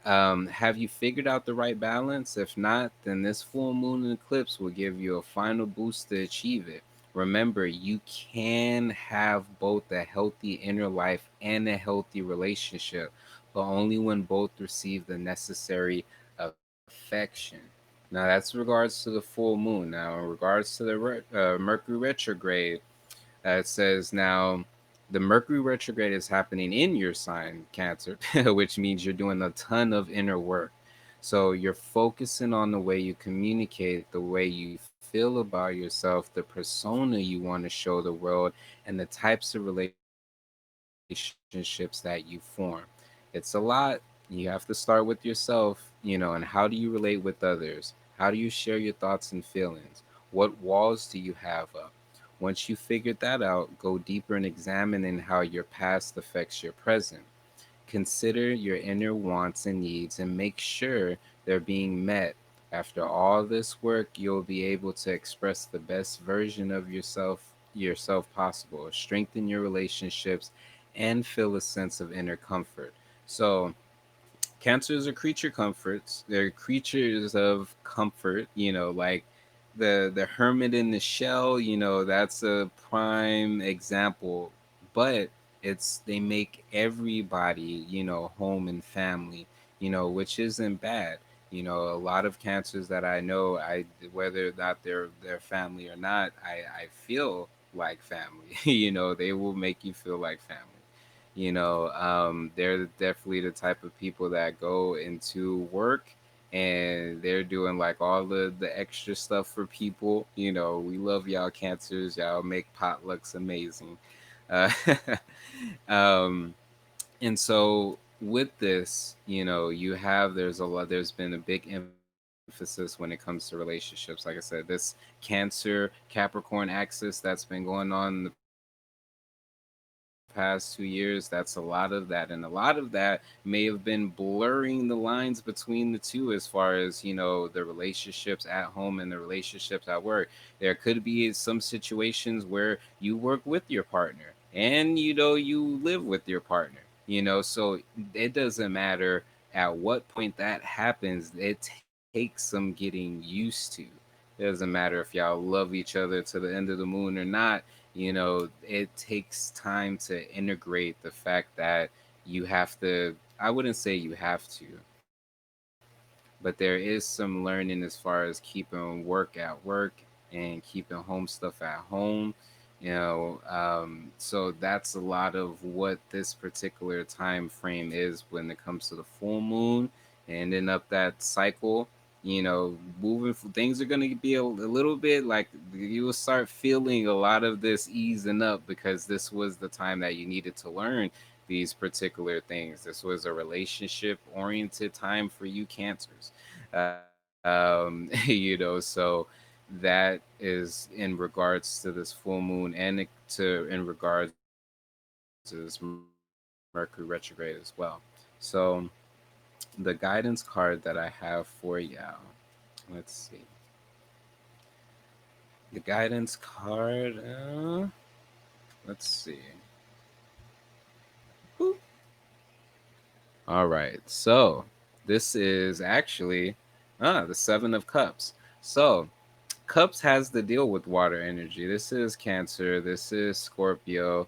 Have you figured out the right balance? If not, then this full moon and eclipse will give you a final boost to achieve it. Remember, you can have both a healthy inner life and a healthy relationship, but only when both receive the necessary affection. Now, that's regards to the full moon. Now, in regards to the Mercury retrograde, it says now the Mercury retrograde is happening in your sign, Cancer, which means you're doing a ton of inner work. So you're focusing on the way you communicate, the way you feel about yourself, the persona you want to show the world, and the types of relationships that you form. It's a lot. You have to start with yourself, and how do you relate with others? How do you share your thoughts and feelings? What walls do you have up? Once you figured that out, go deeper in examining how your past affects your present. Consider your inner wants and needs and make sure they're being met. After all this work, you'll be able to express the best version of yourself possible, strengthen your relationships, and feel a sense of inner comfort. So Cancers are creature comforts. They're creatures of comfort, like the hermit in the shell, that's a prime example. But they make everybody, home and family, which isn't bad. A lot of Cancers that I know, whether or not they're family or not, I feel like family. They will make you feel like family. They're definitely the type of people that go into work and they're doing like all the extra stuff for people. We love y'all, Cancers. Y'all make potlucks amazing. uh, um, and so with this, there's been a big emphasis when it comes to relationships. Like I said, this Cancer Capricorn axis that's been going on in the past 2 years, that's a lot of that. And a lot of that may have been blurring the lines between the two, as far as, the relationships at home and the relationships at work. There could be some situations where you work with your partner and, you live with your partner, so it doesn't matter at what point that happens. It takes some getting used to. It doesn't matter if y'all love each other to the end of the moon or not. It takes time to integrate the fact that you have to I wouldn't say you have to, but there is some learning as far as keeping work at work and keeping home stuff at home. So that's a lot of what this particular time frame is when it comes to the full moon and ending up that cycle. Moving things are going to be a little bit like you will start feeling a lot of this easing up because this was the time that you needed to learn these particular things. This was a relationship oriented time for you cancers. So that is in regards to this full moon and in regards to this Mercury retrograde as well. So the guidance card that I have for y'all, let's see. The guidance card, let's see. Boop. All right. So this is actually the Seven of Cups. So Cups has to deal with water energy. This is Cancer. This is Scorpio.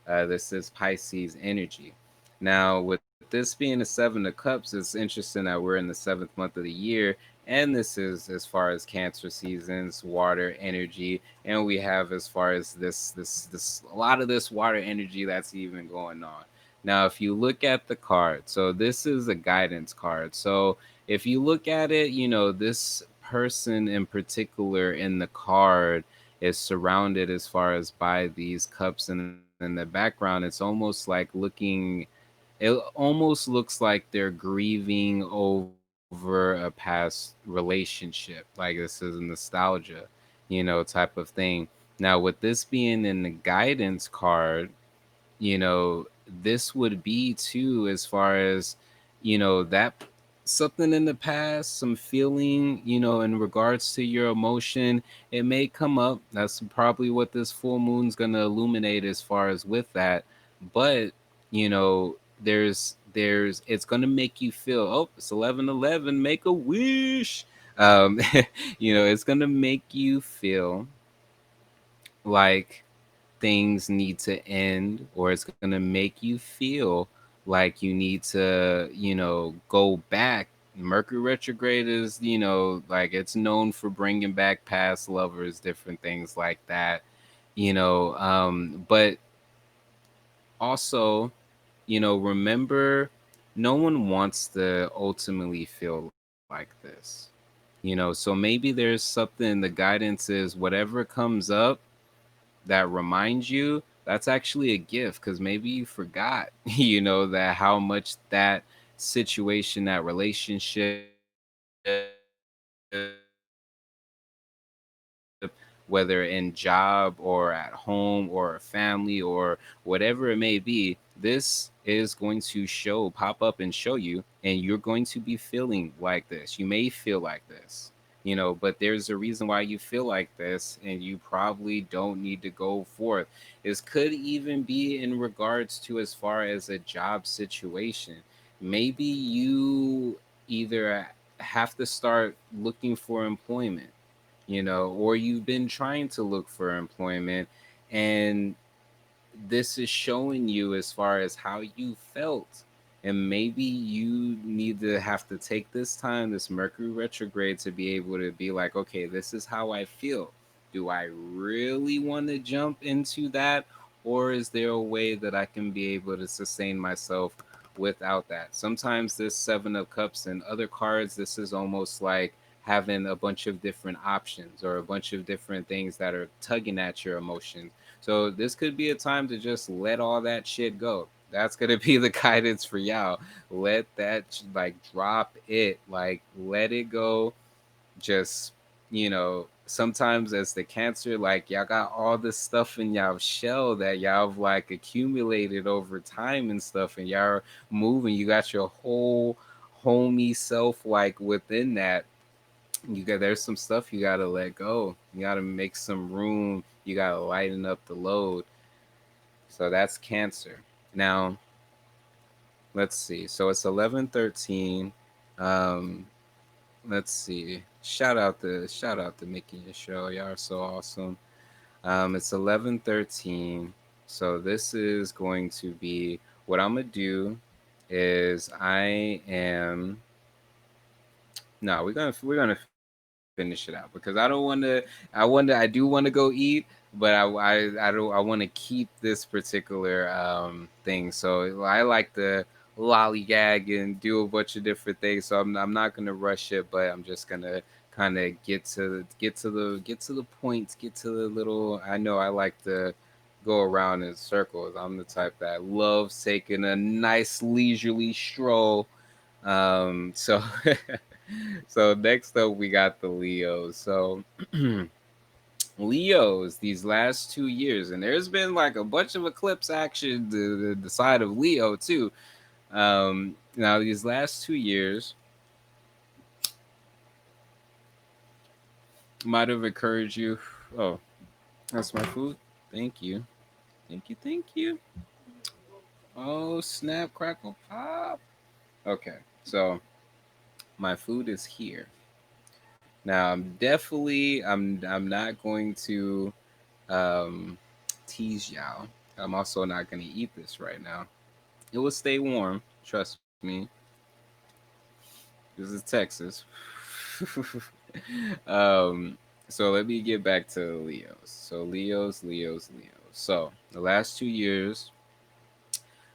This is Pisces energy. Now, with this being the Seven of Cups, it's interesting that we're in the seventh month of the year, and this is as far as Cancer seasons, water energy, and we have as far as this a lot of this water energy that's even going on. Now, if you look at the card, so this is a guidance card. So if you look at it, this person in particular in the card is surrounded as far as by these cups, and in the background it's almost like it almost looks like they're grieving over a past relationship, like this is nostalgia, type of thing. Now with this being in the guidance card, this would be too as far as that something in the past, some feeling, in regards to your emotion, it may come up. That's probably what this full moon's going to illuminate as far as with that. But there's it's going to make you feel, oh, it's 11:11, make a wish. um it's going to make you feel like things need to end, or it's going to make you feel like you need to go back. Mercury retrograde is, like it's known for bringing back past lovers, different things like that. But also, remember, no one wants to ultimately feel like this. So maybe there's something, the guidance is whatever comes up that reminds you, that's actually a gift, because maybe you forgot that how much that situation, that relationship, whether in job or at home or a family or whatever it may be, this is going to pop up and show you, and you're going to be feeling like this. You may feel like this, but there's a reason why you feel like this, and you probably don't need to go forth. This could even be in regards to as far as a job situation. Maybe you either have to start looking for employment, or you've been trying to look for employment, and this is showing you as far as how you felt. And maybe you need to have to take this time, this Mercury retrograde, to be able to be like, okay, this is how I feel. Do I really want to jump into that? Or is there a way that I can be able to sustain myself without that? Sometimes this Seven of Cups and other cards, this is almost like having a bunch of different options or a bunch of different things that are tugging at your emotions. So this could be a time to just let all that shit go. That's gonna be the guidance for y'all. Let that like drop it, like let it go. Just sometimes as the Cancer, like y'all got all this stuff in y'all shell that y'all have like accumulated over time and stuff, and y'all are moving. You got your whole homey self like within that. There's some stuff you gotta let go. You gotta make some room. You gotta lighten up the load. So that's Cancer. Now let's see. So it's 11:13. Um, let's see. Shout out to making your show. Y'all are so awesome. It's 11:13. So this is going to be what I'm gonna do is I am no, we're gonna finish it out because I don't want to. I do want to go eat, but I don't. I want to keep this particular thing. So I like to lollygag and do a bunch of different things. So I'm not gonna rush it, but I'm just gonna kind of get to the points, get to the little. I know I like to go around in circles. I'm the type that loves taking a nice leisurely stroll. So so next up we got the Leos. So Leos these last 2 years, and there's been like a bunch of eclipse action the side of Leo too. Now these last 2 years might have encouraged you. Oh, that's my food. Thank you, thank you, thank you. Oh snap, crackle, pop. Okay, so my food is here. Now I'm not going to um, tease y'all. I'm also not going to eat this right now. It will stay warm. Trust me. This is Texas. um, so let me get back to Leos. So Leos. So the last 2 years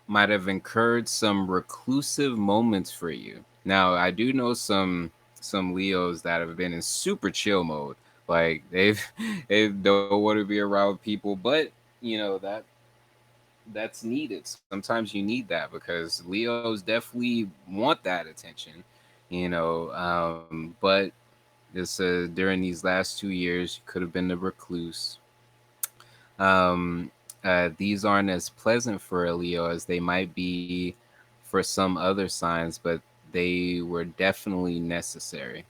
might have incurred some reclusive moments for you. Now I do know some Leos that have been in super chill mode. Like they don't want to be around people, but that's needed. Sometimes you need that because Leos definitely want that attention, but this during these last 2 years, you could have been the recluse. Um, these aren't as pleasant for a Leo as they might be for some other signs, but they were definitely necessary.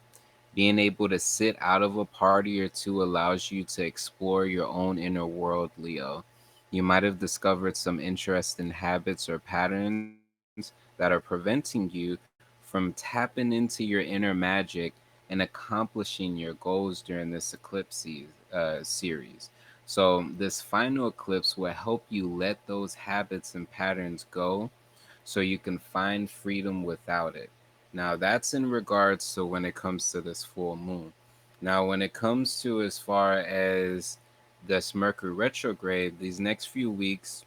Being able to sit out of a party or two allows you to explore your own inner world, Leo. You might have discovered some interesting habits or patterns that are preventing you from tapping into your inner magic and accomplishing your goals during this series. So, this final eclipse will help you let those habits and patterns go so you can find freedom without it. Now, that's in regards to when it comes to this full moon. Now, when it comes to as far as this Mercury retrograde, these next few weeks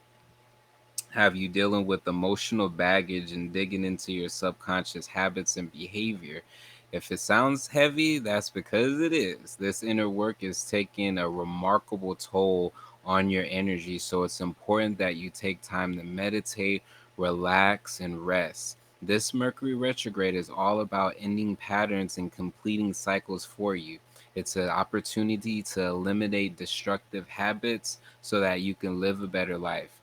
have you dealing with emotional baggage and digging into your subconscious habits and behavior. If it sounds heavy, that's because it is. This inner work is taking a remarkable toll on your energy, so it's important that you take time to meditate, relax, and rest. This Mercury retrograde is all about ending patterns and completing cycles for you. It's an opportunity to eliminate destructive habits so that you can live a better life.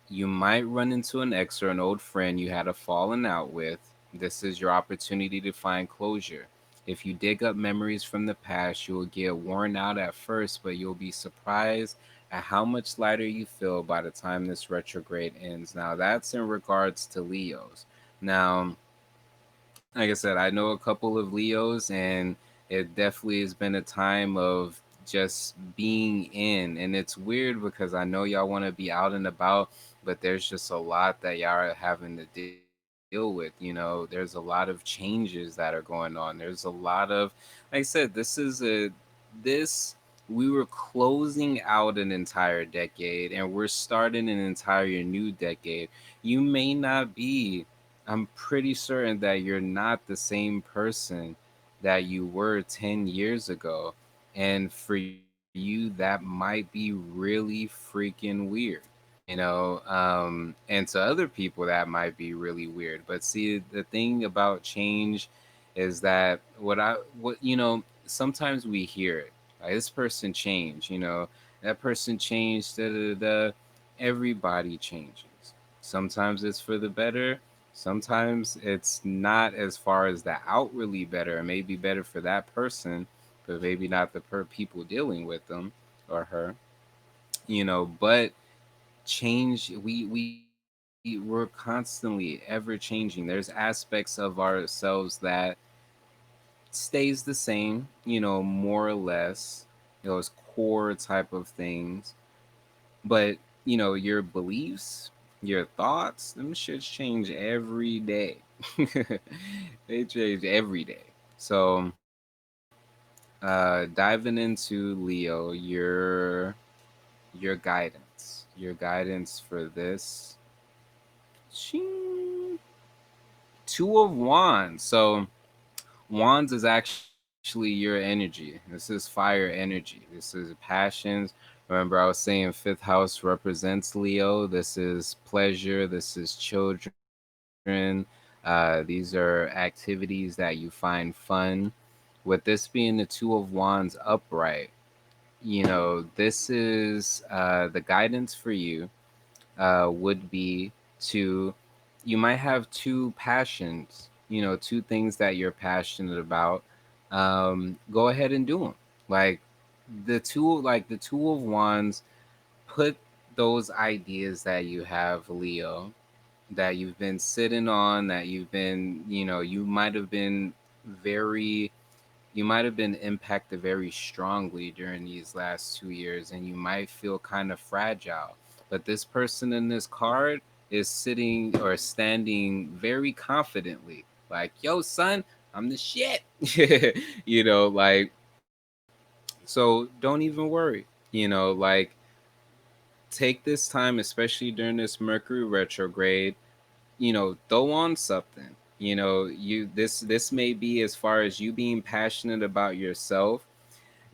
You might run into an ex or an old friend you had a falling out with. This is your opportunity to find closure. If you dig up memories from the past, you will get worn out at first, but you'll be surprised at how much lighter you feel by the time this retrograde ends. Now, that's in regards to Leos. Now, like I said, I know a couple of Leos, and it definitely has been a time of just being in. And it's weird because I know y'all want to be out and about, but there's just a lot that y'all are having to deal with. There's a lot of changes that are going on. There's a lot of, like I said, this we were closing out an entire decade and we're starting an entire new decade. You may not be, I'm pretty certain that you're not the same person that you were 10 years ago. And for you, that might be really freaking weird, and to other people, that might be really weird. But see, the thing about change is that sometimes we hear it. Like, this person changed, that person changed, da da da. Everybody changes. Sometimes it's for the better. Sometimes it's not as far as the outwardly better. It may be better for that person, but maybe not the people dealing with them or her. But change, we're constantly ever changing. There's aspects of ourselves that stays the same, more or less, those core type of things. But your beliefs, Your thoughts, them shits change every day. They change every day. So, diving into Leo, your guidance for this, Ching. Two of Wands. So Wands is actually your energy. This is fire energy. This is passions. Remember, I was saying fifth house represents Leo. This is pleasure. This is children. These are activities that you find fun. With this being the Two of Wands upright, this is the guidance for you would be to, you might have two passions, two things that you're passionate about. Go ahead and do them. Like the two of wands, put those ideas that you have, Leo, that you've been sitting on, that you've been, very you might have been impacted very strongly during these last 2 years, and you might feel kind of fragile. But this person in this card is sitting or standing very confidently, like, yo, son, I'm the shit. Like, so don't even worry. Like, take this time, especially during this Mercury retrograde, throw on something. This may be as far as you being passionate about yourself,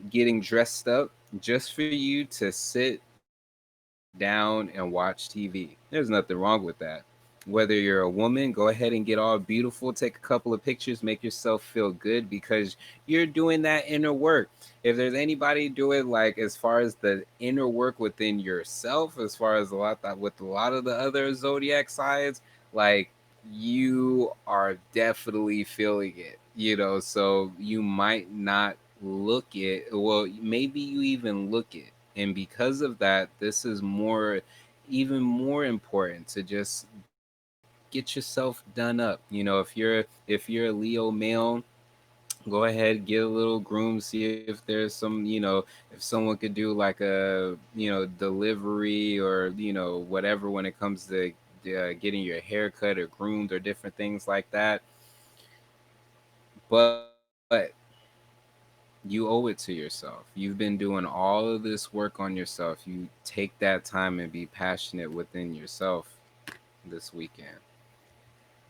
getting dressed up just for you to sit down and watch TV. There's nothing wrong with that. Whether you're a woman, go ahead and get all beautiful, take a couple of pictures, make yourself feel good because you're doing that inner work. If there's anybody doing, like, as far as the inner work within yourself, as far as with a lot of the other zodiac signs, like, you are definitely feeling it, so you might not look it, well, maybe you even look it. And because of that, this is even more important to just get yourself done up. If you're a Leo male, go ahead, get a little groom, see if there's if someone could do like a delivery, or whatever, when it comes to getting your hair cut or groomed or different things like that. But you owe it to yourself. You've been doing all of this work on yourself. You take that time and be passionate within yourself this weekend.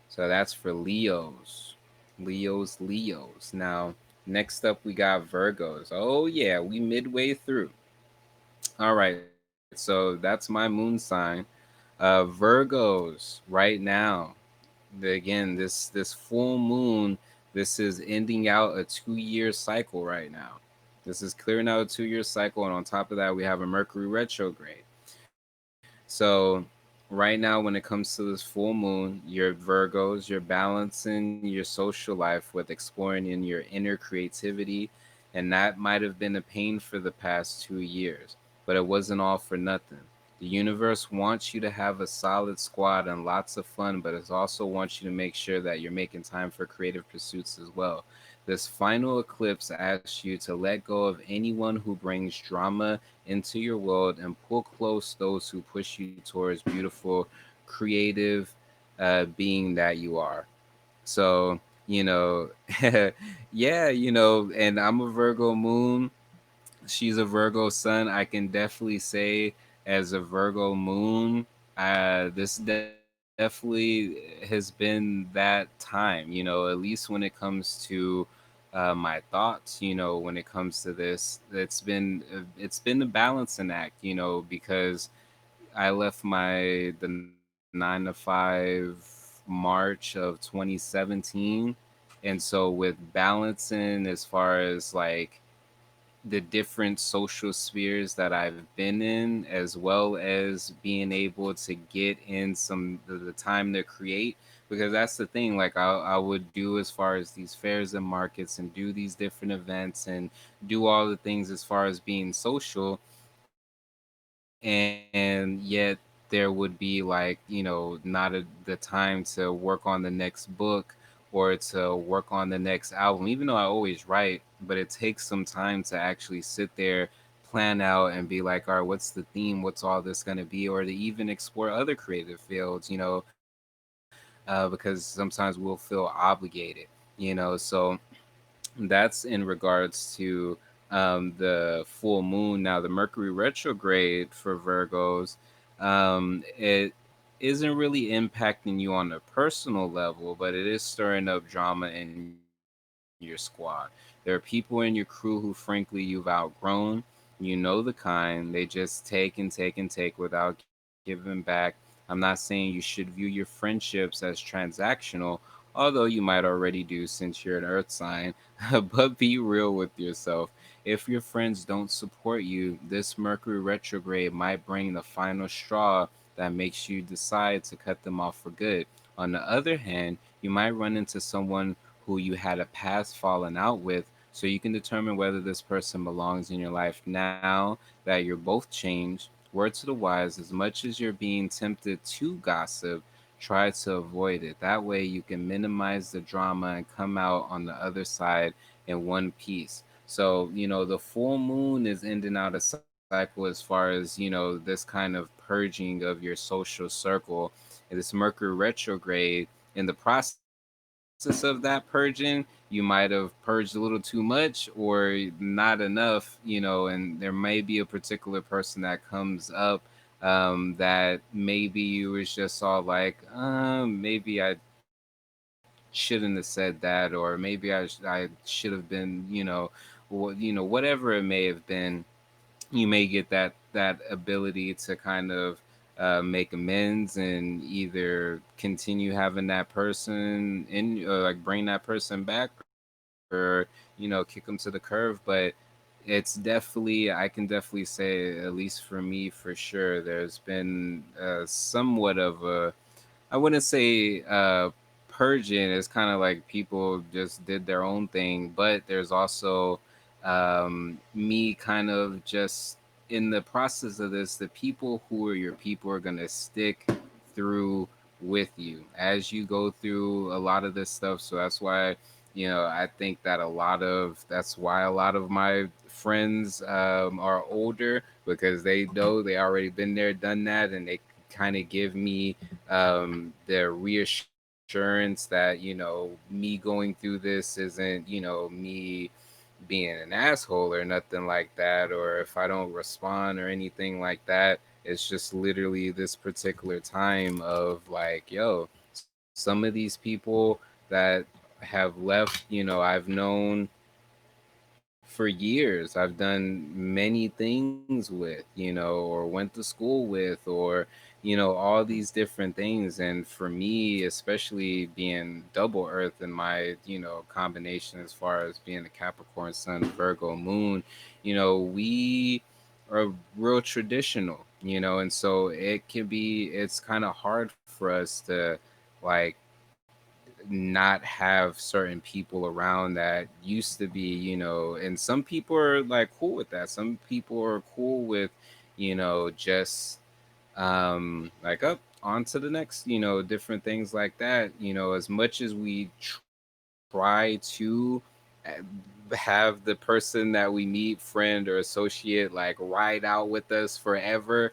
So that's for Leos. Leos. Now, next up, we got Virgos. Oh, yeah, we midway through. All right, so that's my moon sign. Virgos, right now, again, this full moon, this is ending out a 2-year cycle right now. This is clearing out a 2-year cycle, and on top of that, we have a Mercury retrograde. So right now, when it comes to this full moon, you're Virgos, you're balancing your social life with exploring in your inner creativity, and that might have been a pain for the past 2 years, but it wasn't all for nothing. The universe wants you to have a solid squad and lots of fun, but it also wants you to make sure that you're making time for creative pursuits as well. This final eclipse asks you to let go of anyone who brings drama into your world and pull close those who push you towards beautiful, creative being that you are. So, yeah, and I'm a Virgo moon, she's a Virgo sun. I can definitely say, as a Virgo moon, this definitely has been that time. At least when it comes to my thoughts. When it comes to this, it's been a balancing act. Because I left the 9 to 5 March of 2017, and so with balancing as far as like the different social spheres that I've been in, as well as being able to get in the time to create. Because that's the thing, like I would do as far as these fairs and markets and do these different events and do all the things as far as being social, and yet there would be like, not the time to work on the next book or to work on the next album, even though I always write, but it takes some time to actually sit there, plan out and be like, all right, what's the theme? What's all this going to be? Or to even explore other creative fields, because sometimes we'll feel obligated, So that's in regards to the full moon. Now, the Mercury retrograde for Virgos, it isn't really impacting you on a personal level, but it is stirring up drama in your squad. There are people in your crew who, frankly, you've outgrown. You know the kind. They just take and take and take without giving back. I'm not saying you should view your friendships as transactional, although you might already do since you're an earth sign. But be real with yourself. If your friends don't support you, this Mercury retrograde might bring the final straw that makes you decide to cut them off for good. On the other hand, you might run into someone who you had a past falling out with, so you can determine whether this person belongs in your life now that you're both changed. Word to the wise, as much as you're being tempted to gossip, try to avoid it. That way you can minimize the drama and come out on the other side in one piece. So, the full moon is ending out a cycle as far as, this kind of purging of your social circle. And this Mercury retrograde, in the process of that purging, you might have purged a little too much or not enough, and there may be a particular person that comes up that maybe you was just all like, maybe I shouldn't have said that, or maybe I should have been, whatever it may have been. You may get that ability to kind of make amends and either continue having that person in, or like bring that person back, or kick them to the curve. But it's definitely, I can definitely say, at least for me, for sure, there's been somewhat of a, I wouldn't say purging. It's kind of like people just did their own thing, but there's also me kind of just in the process of this. The people who are your people are gonna stick through with you as you go through a lot of this stuff. So that's why, I think that that's why a lot of my friends are older, because they know they already been there, done that, and they kind of give me the reassurance that me going through this isn't me being an asshole or nothing like that, or if I don't respond or anything like that. It's just literally this particular time of like, yo, some of these people that have left, I've known for years. I've done many things with, or went to school with, or, all these different things. And for me, especially being double Earth in my, combination as far as being a Capricorn Sun, Virgo Moon, we are real traditional, and so it's kind of hard for us to like not have certain people around that used to be, and some people are like cool with that. Some people are cool with, just like up on to the next, different things like that. As much as we try to have the person that we meet, friend or associate, like ride out with us forever,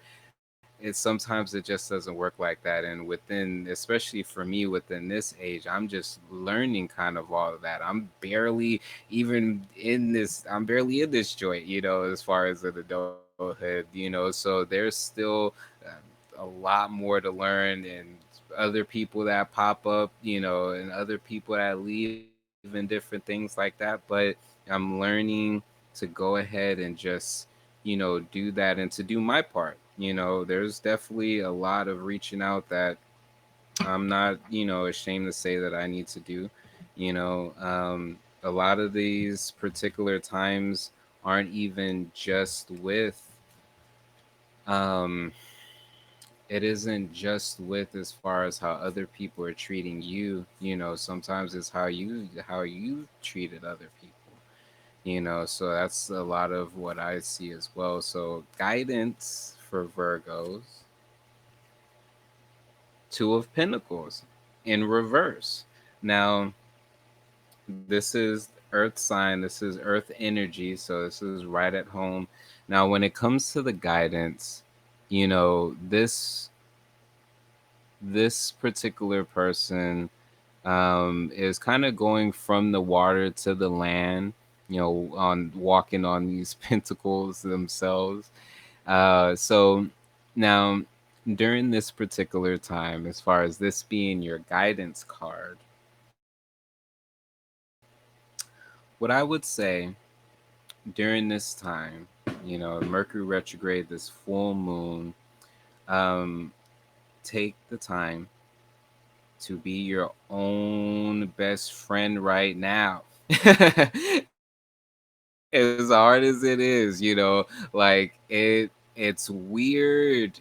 sometimes it just doesn't work like that. And within, especially for me, within this age, I'm just learning kind of all of that. I'm barely in this joint, as far as an adulthood, so there's still a lot more to learn, and other people that pop up, and other people that leave, and different things like that. But I'm learning to go ahead and just, do that and to do my part. There's definitely a lot of reaching out that I'm not, ashamed to say that I need to do. A lot of these particular times aren't even just with, um, it isn't just with as far as how other people are treating you. Sometimes it's how you treated other people. So that's a lot of what I see as well. So guidance for Virgos: Two of Pentacles in reverse. Now, this is Earth sign, this is Earth energy, so this is right at home. Now, when it comes to the guidance, this particular person is kind of going from the water to the land, on walking on these pentacles themselves. So now, during this particular time, as far as this being your guidance card, what I would say during this time, Mercury retrograde, this full moon, um, take the time to be your own best friend right now. As hard as it is, like it's weird,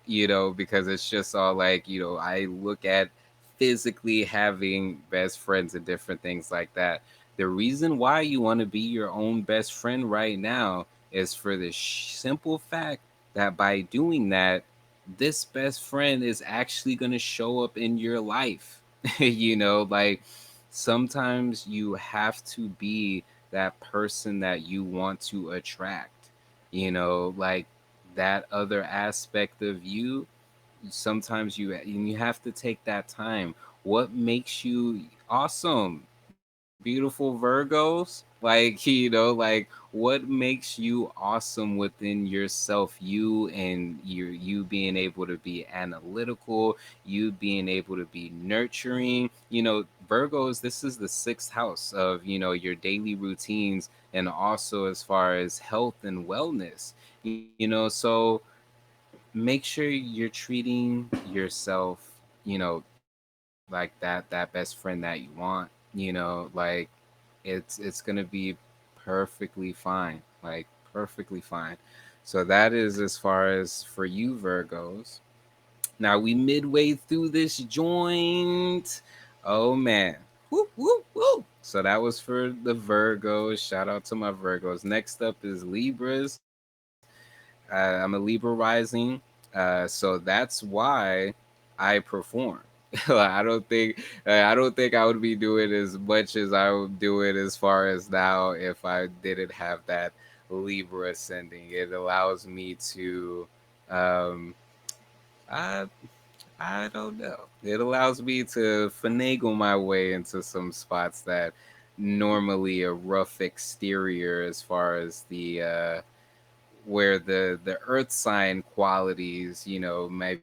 because it's just all like, I look at physically having best friends and different things like that. The reason why you want to be your own best friend right now is for the simple fact that by doing that, this best friend is actually going to show up in your life. Like sometimes you have to be that person that you want to attract, like that other aspect of you. Sometimes you have to take that time. What makes you awesome, beautiful Virgos? Like, like what makes you awesome within yourself, you and you being able to be analytical, you being able to be nurturing. Virgos, this is the sixth house of, your daily routines, and also as far as health and wellness. So make sure you're treating yourself, like that best friend that you want. Like it's gonna be perfectly fine, like perfectly fine. So that is as far as for you Virgos. Now we midway through this joint. Oh man. Woo, woo, woo. So that was for the Virgos. Shout out to my Virgos. Next up is Libras. I'm a Libra rising, so that's why I perform. I don't think I would be doing as much as I would do it as far as now if I didn't have that Libra ascending. It allows me to, um, I I don't know. It allows me to finagle my way into some spots that normally a rough exterior, as far as the where the earth sign qualities, might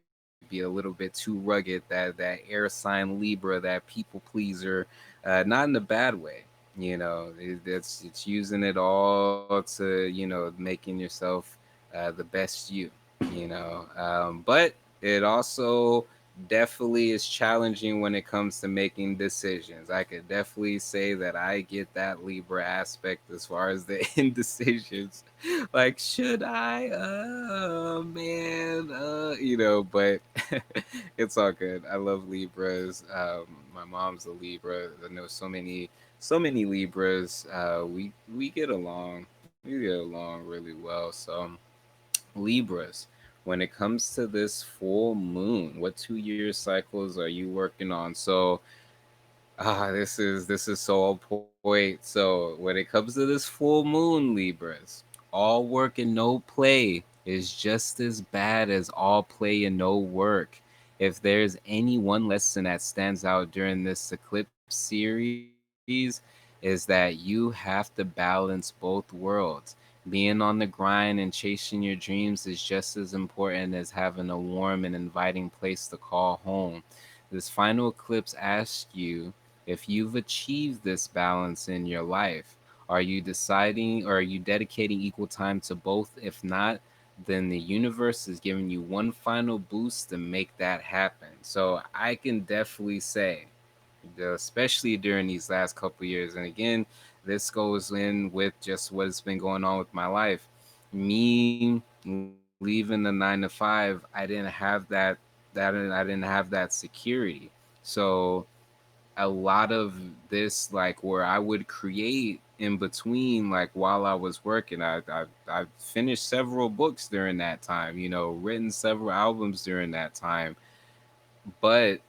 be a little bit too rugged, that air sign Libra, that people pleaser, not in a bad way. It's using it all to, making yourself the best you. But it also definitely is challenging when it comes to making decisions. I could definitely say that I get that Libra aspect as far as the indecisions. Like, should I? Man, but it's all good. I love Libras. My mom's a Libra. I know so many Libras. We get along. We get along really well. So Libras, when it comes to this full moon, what 2 year cycles are you working on? So this is so on point. So when it comes to this full moon, Libras, all work and no play is just as bad as all play and no work. If there's any one lesson that stands out during this eclipse series, is that you have to balance both worlds. Being on the grind and chasing your dreams is just as important as having a warm and inviting place to call home. This final eclipse asks you if you've achieved this balance in your life. Are you deciding, or are you dedicating equal time to both? If not, then the universe is giving you one final boost to make that happen. So I can definitely say, especially during these last couple years, and again, this goes in with just what's been going on with my life. Me leaving the 9 to 5, I didn't have that I didn't have that security. So a lot of this, like where I would create in between, like while I was working, I finished several books during that time, written several albums during that time. But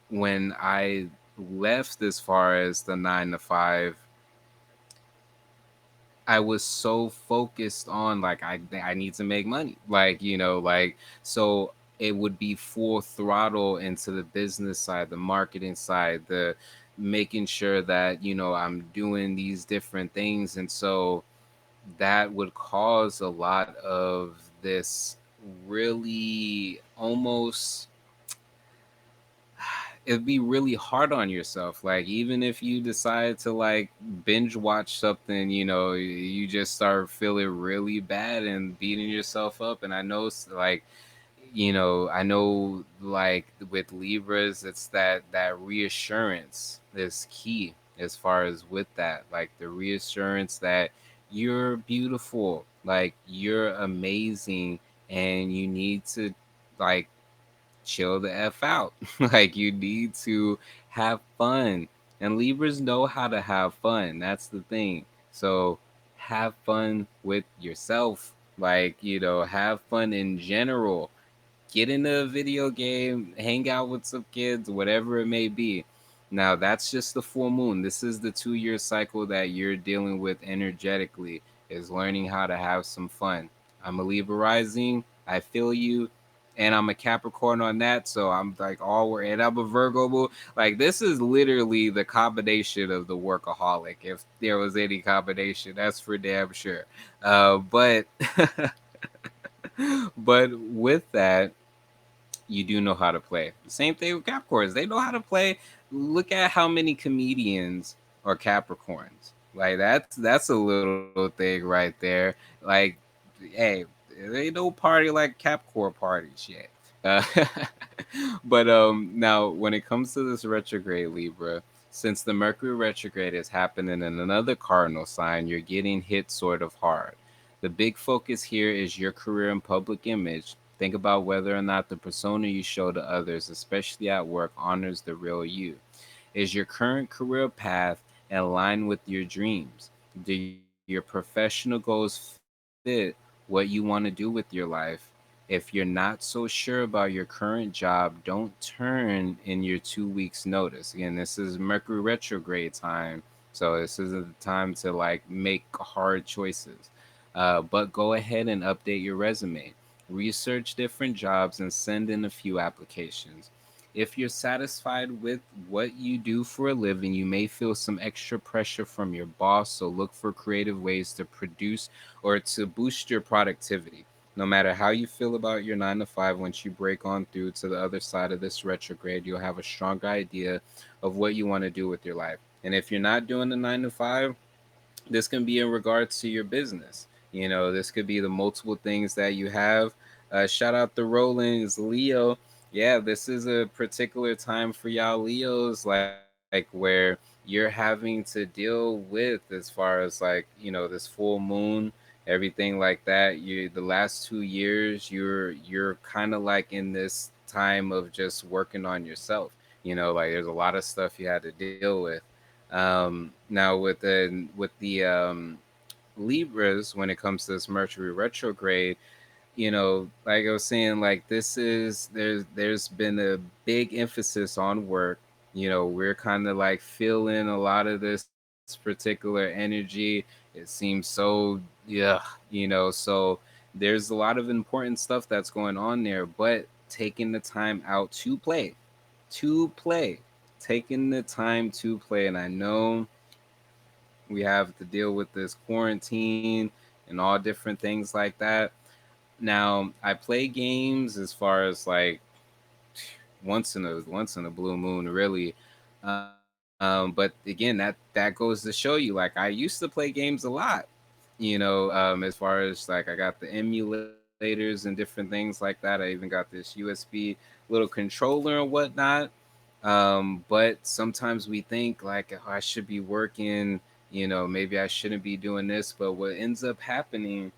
when I left, as far as the 9 to 5, I was so focused on like I need to make money. Like, like so it would be full throttle into the business side, the marketing side, the making sure that, I'm doing these different things. And so that would cause a lot of this really almost it'd be really hard on yourself. Like even if you decide to like binge watch something, you just start feeling really bad and beating yourself up. And I know like I know like with Libras, it's that reassurance is key as far as with that, like the reassurance that you're beautiful, like you're amazing, and you need to like chill the F out. Like you need to have fun. And Libras know how to have fun. That's the thing. So have fun with yourself. Like, have fun in general. Get into a video game, hang out with some kids, whatever it may be. Now, that's just the full moon. This is the 2 year cycle that you're dealing with energetically, is learning how to have some fun. I'm a Libra rising. I feel you. And I'm a Capricorn on that. So I'm like and I'm a Virgo moon. Like, this is literally the combination of the workaholic. If there was any combination, that's for damn sure. But, but with that, you do know how to play. The same thing with Capricorns. They know how to play. Look at how many comedians are Capricorns. Like that's a little thing right there. Like, hey, there ain't no party like Capricorn parties yet. But now when it comes to this retrograde Libra, since the Mercury retrograde is happening in another cardinal sign, you're getting hit sort of hard. The big focus here is your career and public image. Think about whether or not the persona you show to others, especially at work, honors the real you. Is your current career path aligned with your dreams? Do your professional goals fit what you want to do with your life? If you're not so sure about your current job, don't turn in your 2 weeks' notice. Again, this is Mercury retrograde time. So this isn't the time to like make hard choices. But go ahead and update your resume. Research different jobs and send in a few applications. If you're satisfied with what you do for a living, you may feel some extra pressure from your boss, so look for creative ways to produce or to boost your productivity. No matter how you feel about your 9 to 5, once you break on through to the other side of this retrograde, you'll have a stronger idea of what you want to do with your life. And if you're not doing the 9 to 5, this can be in regards to your business. This could be the multiple things that you have. Shout out to Roland's Leo. Yeah, this is a particular time for y'all Leos, like where you're having to deal with, as far as like, this full moon, everything like that. You the last 2 years, you're kind of like in this time of just working on yourself. Like there's a lot of stuff you had to deal with. Now with the Libras, when it comes to this Mercury retrograde, like I was saying, like this is there's been a big emphasis on work. We're kind of like feeling a lot of this particular energy. It seems so, yeah, so there's a lot of important stuff that's going on there, but taking the time out to play, taking the time to play. And I know we have to deal with this quarantine and all different things like that. Now, I play games as far as like once in a blue moon, really. But again, that goes to show you, like I used to play games a lot. As far as like I got the emulators and different things like that. I even got this USB little controller and whatnot. But sometimes we think like, oh, I should be working. Maybe I shouldn't be doing this. But what ends up happening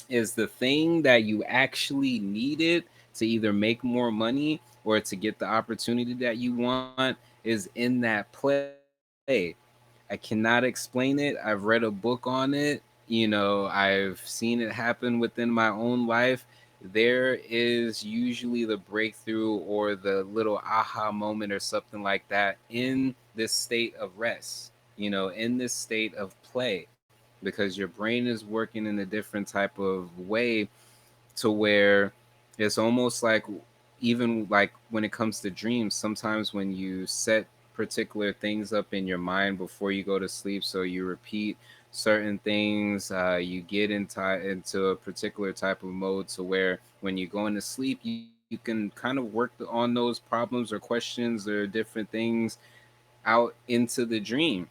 is the thing that you actually needed to either make more money or to get the opportunity that you want is in that play. I cannot explain it. I've read a book on it. I've seen it happen within my own life. There is usually the breakthrough or the little aha moment or something like that in this state of rest, in this state of play. because your brain is working in a different type of way, to where it's almost like, even like when it comes to dreams, sometimes when you set particular things up in your mind before you go to sleep, so you repeat certain things, you get into a particular type of mode, to where when you go into sleep, you can kind of work on those problems or questions or different things out into the dream.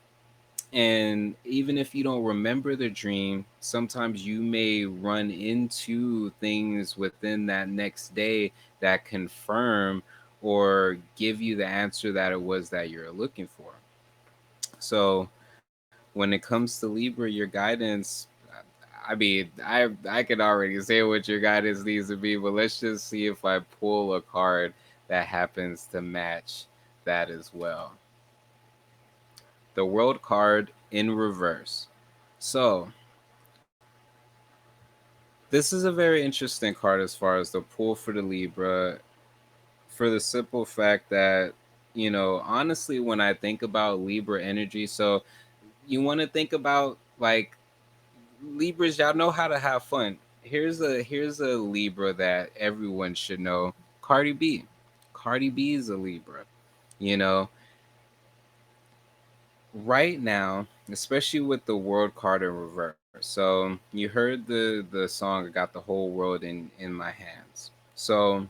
And even if you don't remember the dream, sometimes you may run into things within that next day that confirm or give you the answer that it was that you're looking for. So when it comes to Libra, your guidance, I mean, I can already say what your guidance needs to be, but let's just see if I pull a card that happens to match that as well. The World card in reverse. So, this is a very interesting card as far as the pull for the Libra, for the simple fact that, honestly, when I think about Libra energy, so you want to think about like Libras, y'all know how to have fun. Here's a Libra that everyone should know. Cardi B. Cardi B is a Libra. You know, right now, especially with the world card in reverse. So you heard the song, I got the whole world in my hands. So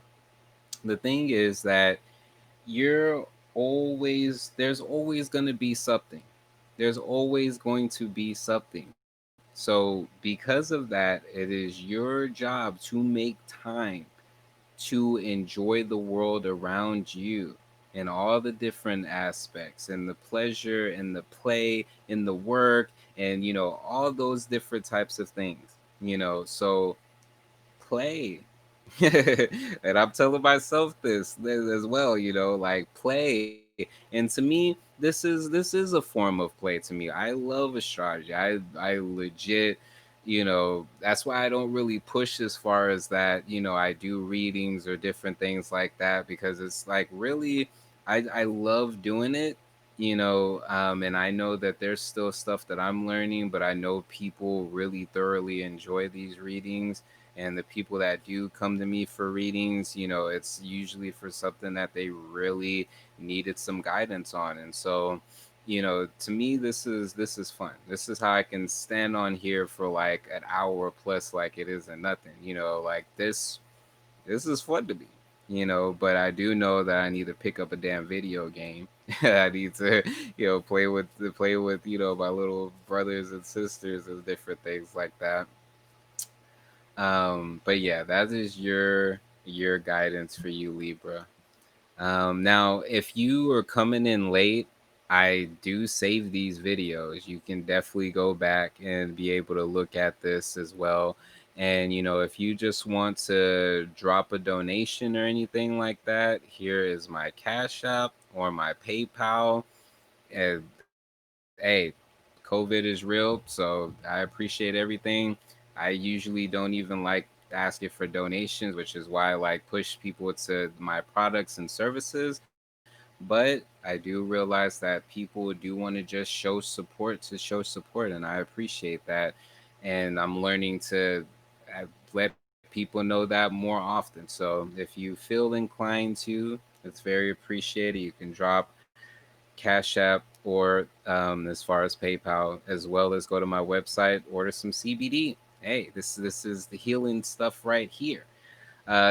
the thing is that you're always there's always going to be something. There's always going to be something. So because of that, it is your job to make time to enjoy the world around you in all the different aspects, and the pleasure and the play and the work, and all those different types of things. So play. And I'm telling myself this as well, like play. And to me, this is a form of play to me. I love astrology. I legit, that's why I don't really push as far as that. I do readings or different things like that, because it's like, really, I love doing it. And I know that there's still stuff that I'm learning, but I know people really thoroughly enjoy these readings. And the people that do come to me for readings, it's usually for something that they really needed some guidance on. And so, to me, this is fun. This is how I can stand on here for like an hour plus, like it isn't nothing. Like this is fun to me. But I do know that I need to pick up a damn video game. I need to, play with my little brothers and sisters and different things like that. But yeah, that is your guidance for you, Libra. Now, if you are coming in late, I do save these videos. You can definitely go back and be able to look at this as well. And if you just want to drop a donation or anything like that, here is my Cash App or my PayPal. And hey, COVID is real, so I appreciate everything. I usually don't even like asking for donations, which is why I like push people to my products and services. But I do realize that people do want to just show support to show support, and I appreciate that. And I'm learning to let people know that more often. So if you feel inclined to, it's very appreciated. You can drop Cash App, or as far as PayPal, as well as go to my website, order some CBD. Hey, this is the healing stuff right here.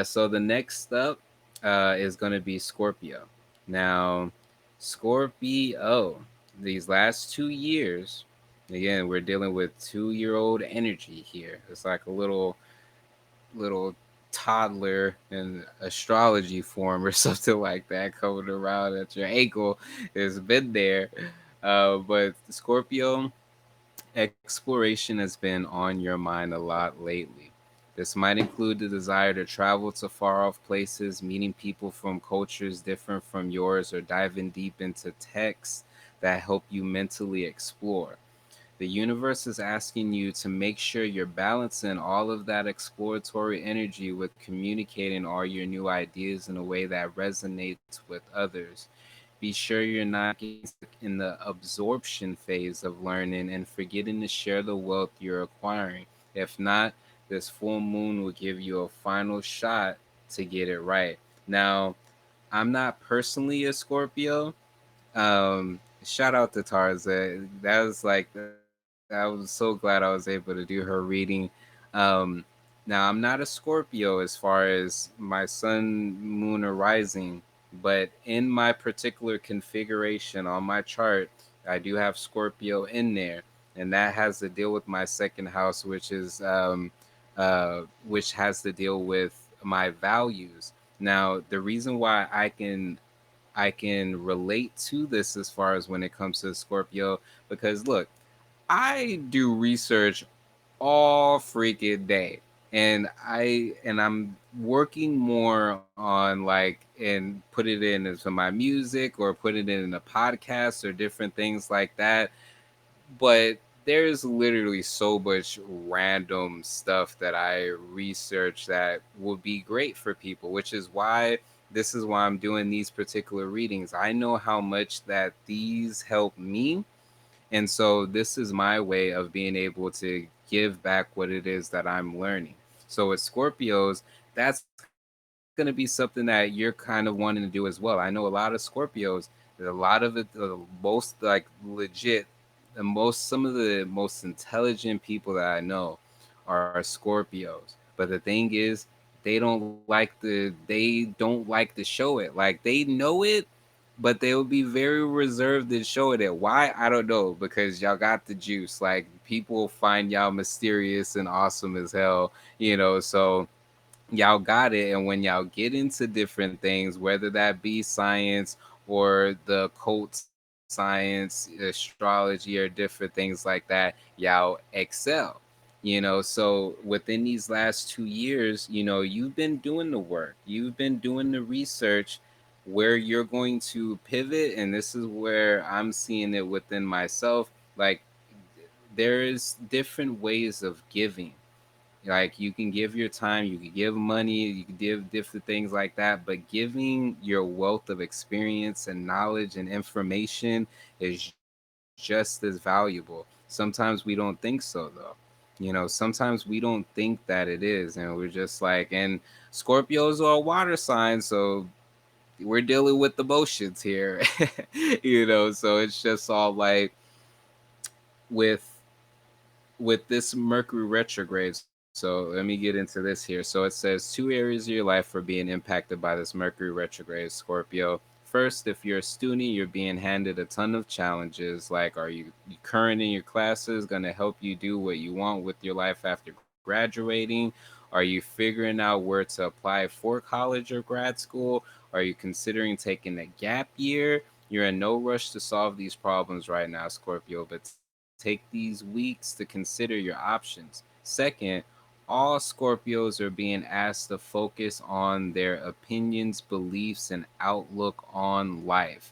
So the next up is going to be Scorpio. Now, Scorpio, these last 2 years, again, we're dealing with 2-year-old energy here. It's like a little toddler in astrology form or something like that coming around at your ankle. Has been there. But Scorpio, exploration has been on your mind a lot lately. This might include the desire to travel to far off places, meeting people from cultures different from yours, or diving deep into texts that help you mentally explore. The universe is asking you to make sure you're balancing all of that exploratory energy with communicating all your new ideas in a way that resonates with others. Be sure you're not getting stuck in the absorption phase of learning and forgetting to share the wealth you're acquiring. If not, this full moon will give you a final shot to get it right. Now, I'm not personally a Scorpio. Shout out to Tarza. That was like I was so glad I was able to do her reading. Um, Now I'm not a Scorpio as far as my sun, moon, or rising, but in my particular configuration on my chart, I do have Scorpio in there, and that has to deal with my second house, which has to deal with my values. Now, the reason why I can relate to this as far as when it comes to Scorpio, because look, I do research all freaking day. And I'm working more on like and put it in into my music or put it in a podcast or different things like that. But there's literally so much random stuff that I research that would be great for people, which is why this is why I'm doing these particular readings. I know how much that these help me, and so this is my way of being able to give back what it is that I'm learning. So with Scorpios, that's going to be something that you're kind of wanting to do as well. I know a lot of Scorpios, a lot of it, most like legit, some of the most intelligent people that I know are Scorpios. But the thing is, they don't like to show it. Like they know it, but they will be very reserved in showing it. Why? I don't know. Because y'all got the juice. Like people will find y'all mysterious and awesome as hell. So y'all got it. And when y'all get into different things, whether that be science or the cult science, astrology, or different things like that, y'all excel. So within these last 2 years, you've been doing the work, you've been doing the research. Where you're going to pivot, and this is where I'm seeing it within myself, like there's different ways of giving. Like you can give your time, you can give money, you can give different things like that, but giving your wealth of experience and knowledge and information is just as valuable. Sometimes we don't think so though. Sometimes we don't think that it is, and we're just like, and Scorpios are a water sign, so we're dealing with emotions here. So it's just all like with this Mercury retrograde. So let me get into this here. So it says two areas of your life are being impacted by this Mercury retrograde, Scorpio. First, if you're a student, you're being handed a ton of challenges. Like, are you current in your classes? Going to help you do what you want with your life after graduating? Are you figuring out where to apply for college or grad school? Are you considering taking a gap year? You're in no rush to solve these problems right now, Scorpio, but take these weeks to consider your options. Second, all Scorpios are being asked to focus on their opinions, beliefs, and outlook on life.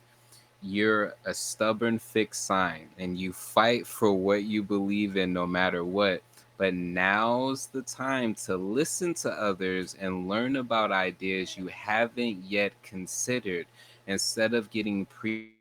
You're a stubborn fixed sign and you fight for what you believe in no matter what. But now's the time to listen to others and learn about ideas you haven't yet considered. Instead of getting preachy,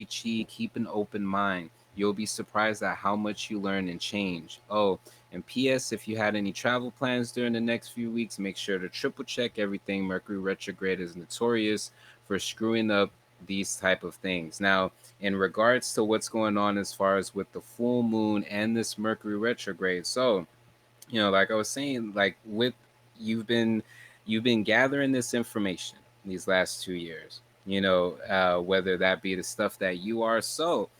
keep an open mind. You'll be surprised at how much you learn and change. Oh, and P.S. If you had any travel plans during the next few weeks, make sure to triple check everything. Mercury retrograde is notorious for screwing up these type of things. Now, in regards to what's going on as far as with the full moon and this Mercury retrograde, so like I was saying, like with you've been gathering this information these last 2 years. Whether that be the stuff that you are. So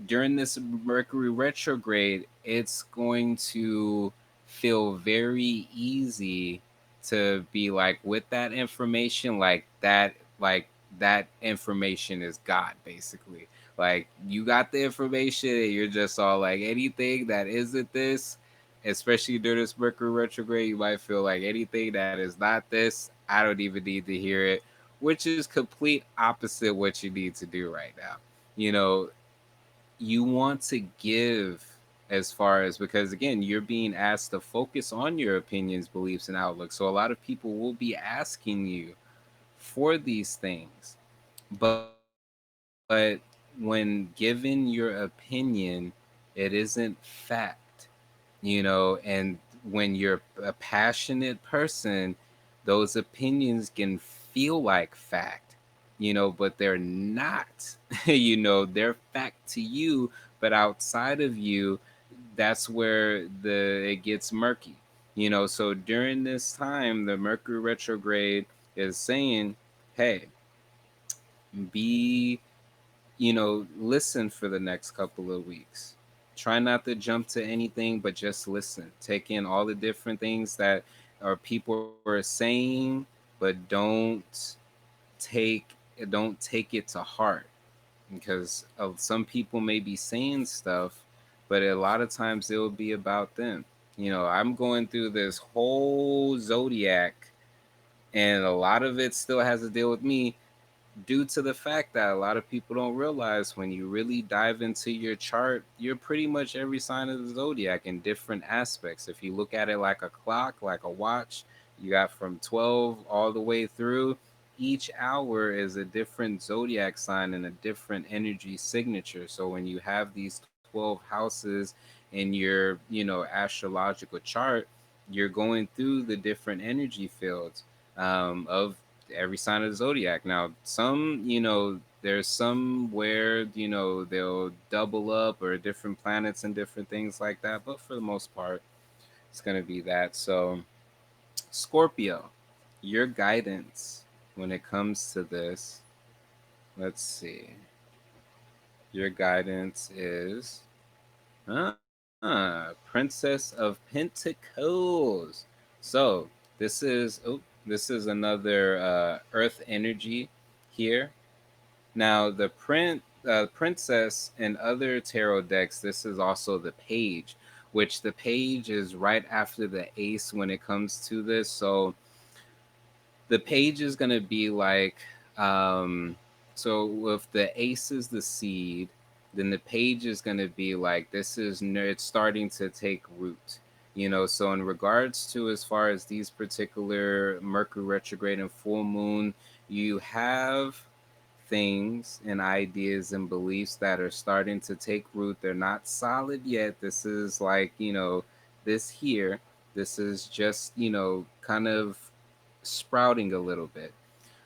during this Mercury retrograde, it's going to feel very easy to be like with that information, like that information is God, basically. Like you got the information and you're just all like anything that isn't this, especially during this Mercury retrograde, you might feel like anything that is not this, I don't even need to hear it, which is complete opposite what you need to do right now. You know, you want to give as far as, because again you're being asked to focus on your opinions, beliefs, and outlook. So a lot of people will be asking you for these things. But when given your opinion, it isn't fact, and when you're a passionate person, those opinions can feel like fact, but they're not. They're fact to you, but outside of you, that's where the it gets murky. So during this time, the Mercury retrograde is saying, hey, be listen for the next couple of weeks. Try not to jump to anything, but just listen. Take in all the different things that our people are saying, but take don't take it to heart, because of some people may be saying stuff, but a lot of times it will be about them. I'm going through this whole zodiac, and a lot of it still has to deal with me, due to the fact that a lot of people don't realize, when you really dive into your chart, you're pretty much every sign of the zodiac in different aspects. If you look at it like a clock, like a watch, you got from 12 all the way through. Each hour is a different zodiac sign and a different energy signature. So when you have these 12 houses in your, astrological chart, you're going through the different energy fields of every sign of the zodiac. Now, there's some where, they'll double up, or different planets and different things like that. But for the most part, it's going to be that. So, Scorpio, your guidance when it comes to this, let's see. Your guidance is Princess of Pentacles. So, this is another earth energy here. Now, the princess and other tarot decks, this is also the page, which the page is right after the ace when it comes to this. So the page is going to be like, um, so if the ace is the seed, then the page is going to be like, it's starting to take root. So in regards to, as far as these particular Mercury retrograde and full moon, you have things and ideas and beliefs that are starting to take root. They're not solid yet. This is like, this here, this is just, kind of sprouting a little bit.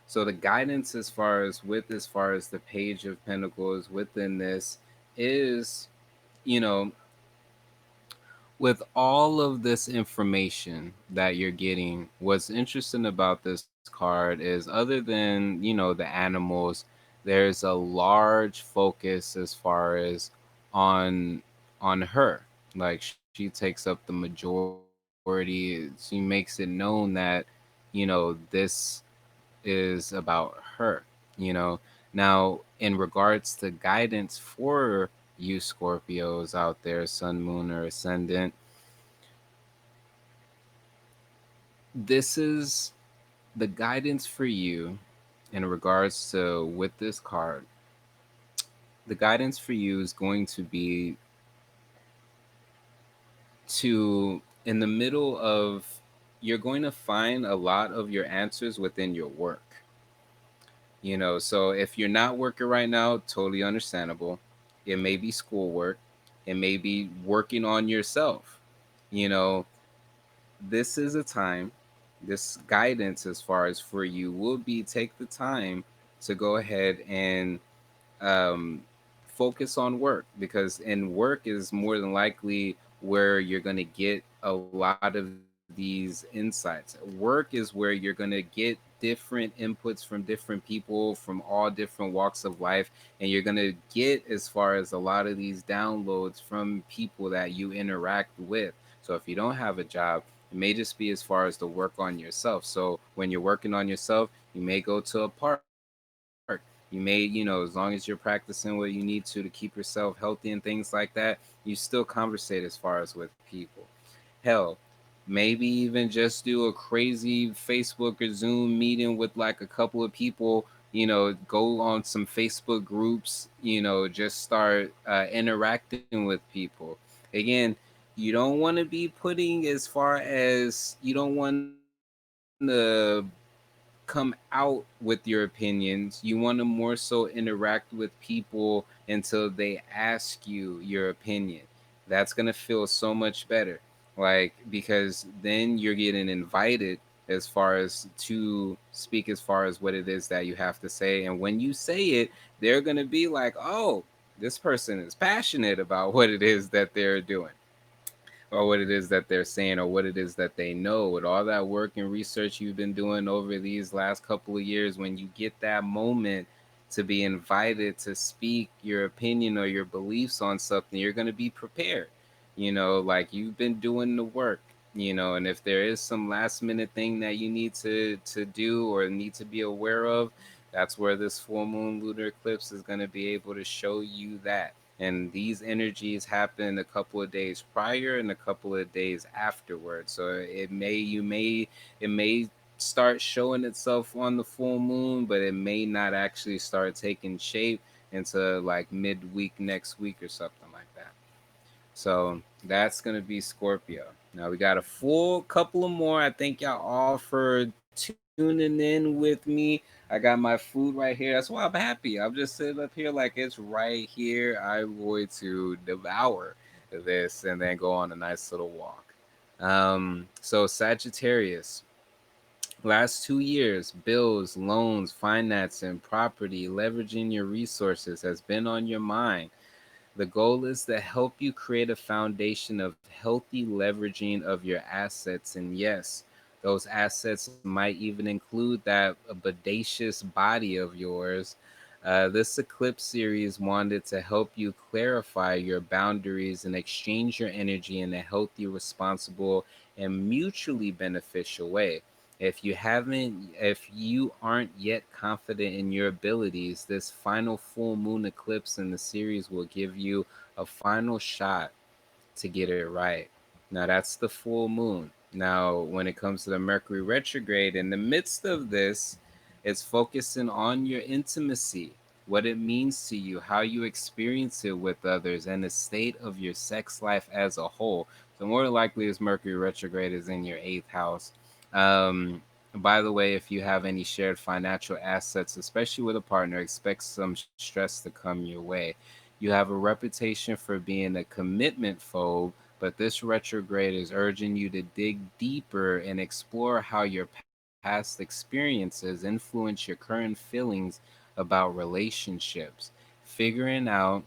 So the guidance, as far as the page of pentacles within this, is, you know, with all of this information that you're getting, what's interesting about this card is, other than, the animals, there's a large focus as far as on on her. Like, she takes up the majority. She makes it known that, this is about her, you know. Now, in regards to guidance for you Scorpios out there, sun, moon, or ascendant, this is the guidance for you in regards to with this card. The guidance for you is going to be to, in the middle of, you're going to find a lot of your answers within your work. So if you're not working right now, totally understandable. It may be schoolwork, it may be working on yourself. You know, this is a time, this guidance as far as for you will be, take the time to go ahead and um, focus on work, because in work is more than likely where you're going to get a lot of these insights. Work is where you're going to get different inputs from different people from all different walks of life, and you're going to get, as far as, a lot of these downloads from people that you interact with. So if you don't have a job, it may just be as far as the work on yourself. So when you're working on yourself, you may go to a park. You may, as long as you're practicing what you need to keep yourself healthy and things like that, you still conversate as far as with people. Hell, maybe even just do a crazy Facebook or Zoom meeting with like a couple of people, go on some Facebook groups, just start interacting with people. Again, you don't want to be putting, as far as, you don't want to come come out with your opinions. You want to more so interact with people until they ask you your opinion. That's going to feel so much better. Like, because then you're getting invited as far as to speak as far as what it is that you have to say. And when you say it, they're going to be like, oh, this person is passionate about what it is that they're doing or what it is that they're saying or what it is that they know. With all that work and research you've been doing over these last couple of years, when you get that moment to be invited to speak your opinion or your beliefs on something, you're going to be prepared. Like, you've been doing the work. And if there is some last minute thing that you need to do or need to be aware of, that's where this full moon lunar eclipse is going to be able to show you that. And these energies happen a couple of days prior and a couple of days afterwards. So it may start showing itself on the full moon, but it may not actually start taking shape until like midweek next week or something like that. So that's gonna be Scorpio. Now we got a full couple of more. I thank y'all all for tuning in with me. I got my food right here. That's why I'm happy. I'm just sitting up here like it's right here. I'm going to devour this and then go on a nice little walk. So Sagittarius, last 2 years, bills, loans, finance, and property, leveraging your resources has been on your mind. The goal is to help you create a foundation of healthy leveraging of your assets. And yes, those assets might even include that bodacious body of yours. This Eclipse series wanted to help you clarify your boundaries and exchange your energy in a healthy, responsible, and mutually beneficial way. If you aren't yet confident in your abilities, this final full moon eclipse in the series will give you a final shot to get it right. Now, that's the full moon. Now, when it comes to the Mercury retrograde, in the midst of this, it's focusing on your intimacy, what it means to you, how you experience it with others, and the state of your sex life as a whole. So, more likely, as Mercury retrograde is in your eighth house. Um, by the way, if you have any shared financial assets, especially with a partner, expect some stress to come your way. You have a reputation for being a commitment phobe, but this retrograde is urging you to dig deeper and explore how your past experiences influence your current feelings about relationships. Figuring out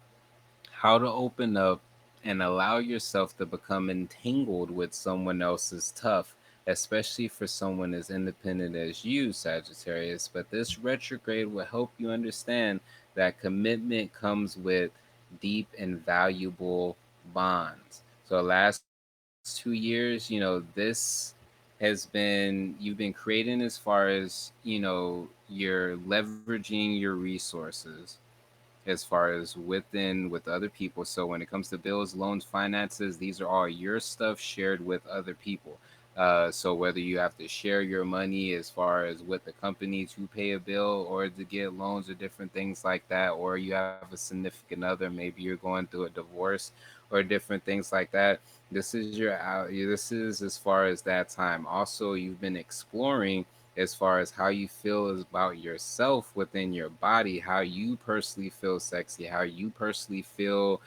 how to open up and allow yourself to become entangled with someone else is tough, especially for someone as independent as you, Sagittarius. But this retrograde will help you understand that commitment comes with deep and valuable bonds. So, last 2 years, this has been you've been creating as far as you're leveraging your resources as far as with other people. So when it comes to bills, loans, finances, these are all your stuff shared with other people. So whether you have to share your money as far as with the company to pay a bill or to get loans or different things like that, or you have a significant other, maybe you're going through a divorce or different things like that. This is your out. This is as far as that time. Also, you've been exploring as far as how you feel about yourself within your body, how you personally feel sexy, how you personally feel,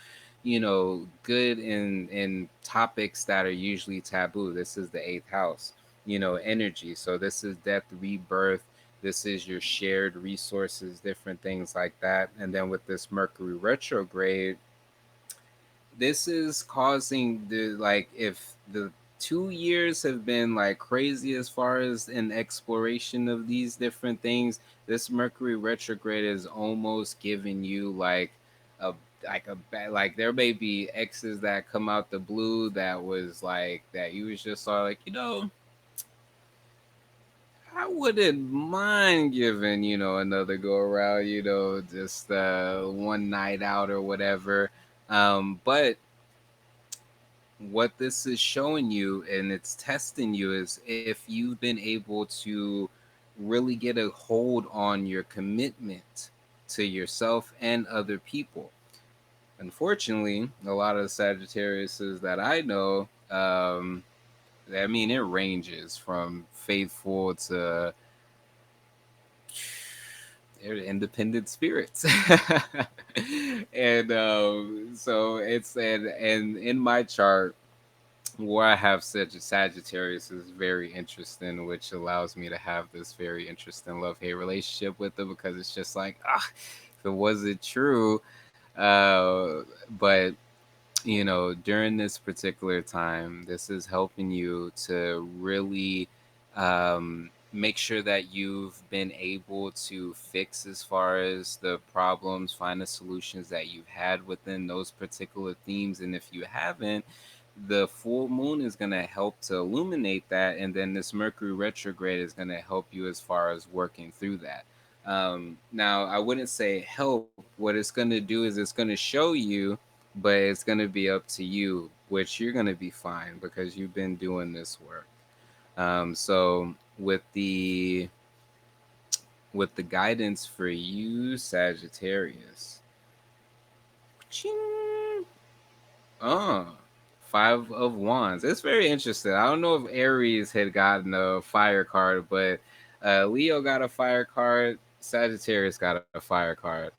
good in topics that are usually taboo. This is the eighth house, energy. So this is death, rebirth. This is your shared resources, different things like that. And then with this Mercury retrograde, this is causing the like if the 2 years have been like crazy as far as an exploration of these different things, this Mercury retrograde is almost giving you a like there may be exes that come out the blue that was like that you was just sort of like, I wouldn't mind giving, another go around, just one night out or whatever. But what this is showing you and it's testing you is if you've been able to really get a hold on your commitment to yourself and other people. Unfortunately, a lot of the Sagittariuses that I know, I mean, it ranges from faithful to they're independent spirits. And so it's and in my chart where I have such a Sagittarius is very interesting, which allows me to have this very interesting love hate relationship with them, because it's just like, if it wasn't true, uh, but during this particular time, this is helping you to really make sure that you've been able to fix as far as the problems, find the solutions that you've had within those particular themes. And if you haven't, the full moon is going to help to illuminate that. And then this Mercury retrograde is going to help you as far as working through that. Now, I wouldn't say help. What it's going to do is it's going to show you, but it's going to be up to you, which you're going to be fine because you've been doing this work. So with the guidance for you, Sagittarius, ching, uh, Five of Wands. It's very interesting. I don't know if Aries had gotten a fire card, but Leo got a fire card. Sagittarius got a fire card.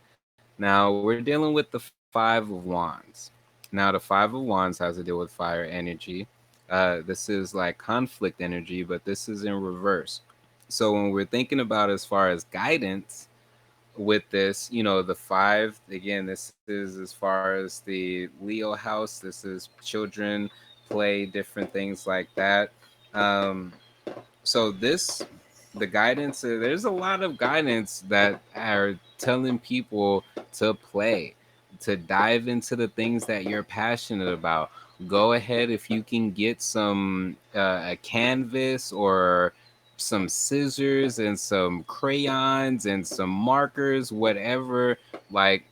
Now we're dealing with the Five of Wands. Now the Five of Wands has to deal with fire energy. This is like conflict energy, but this is in reverse. So when we're thinking about as far as guidance with this, the five, again, this is as far as the Leo house. This is children play different things like that. Um, so the guidance, there's a lot of guidance that are telling people to play, to dive into the things that you're passionate about. Go ahead, if you can get some a canvas or some scissors and some crayons and some markers, whatever. Like,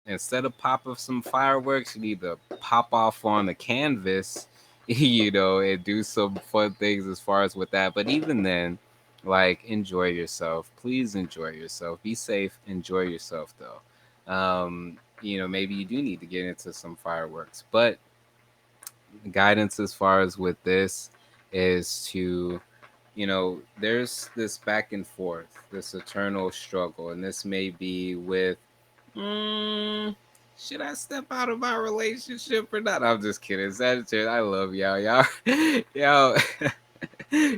instead of pop of some fireworks, you need to pop off on the canvas, and do some fun things as far as with that. But even then, like, enjoy yourself. Please enjoy yourself. Be safe. Enjoy yourself, though. Maybe you do need to get into some fireworks, but guidance as far as with this is to, there's this back and forth, this eternal struggle, and this may be with, mm, should I step out of my relationship or not? I'm just kidding. Sagittarius, I love y'all. Y'all,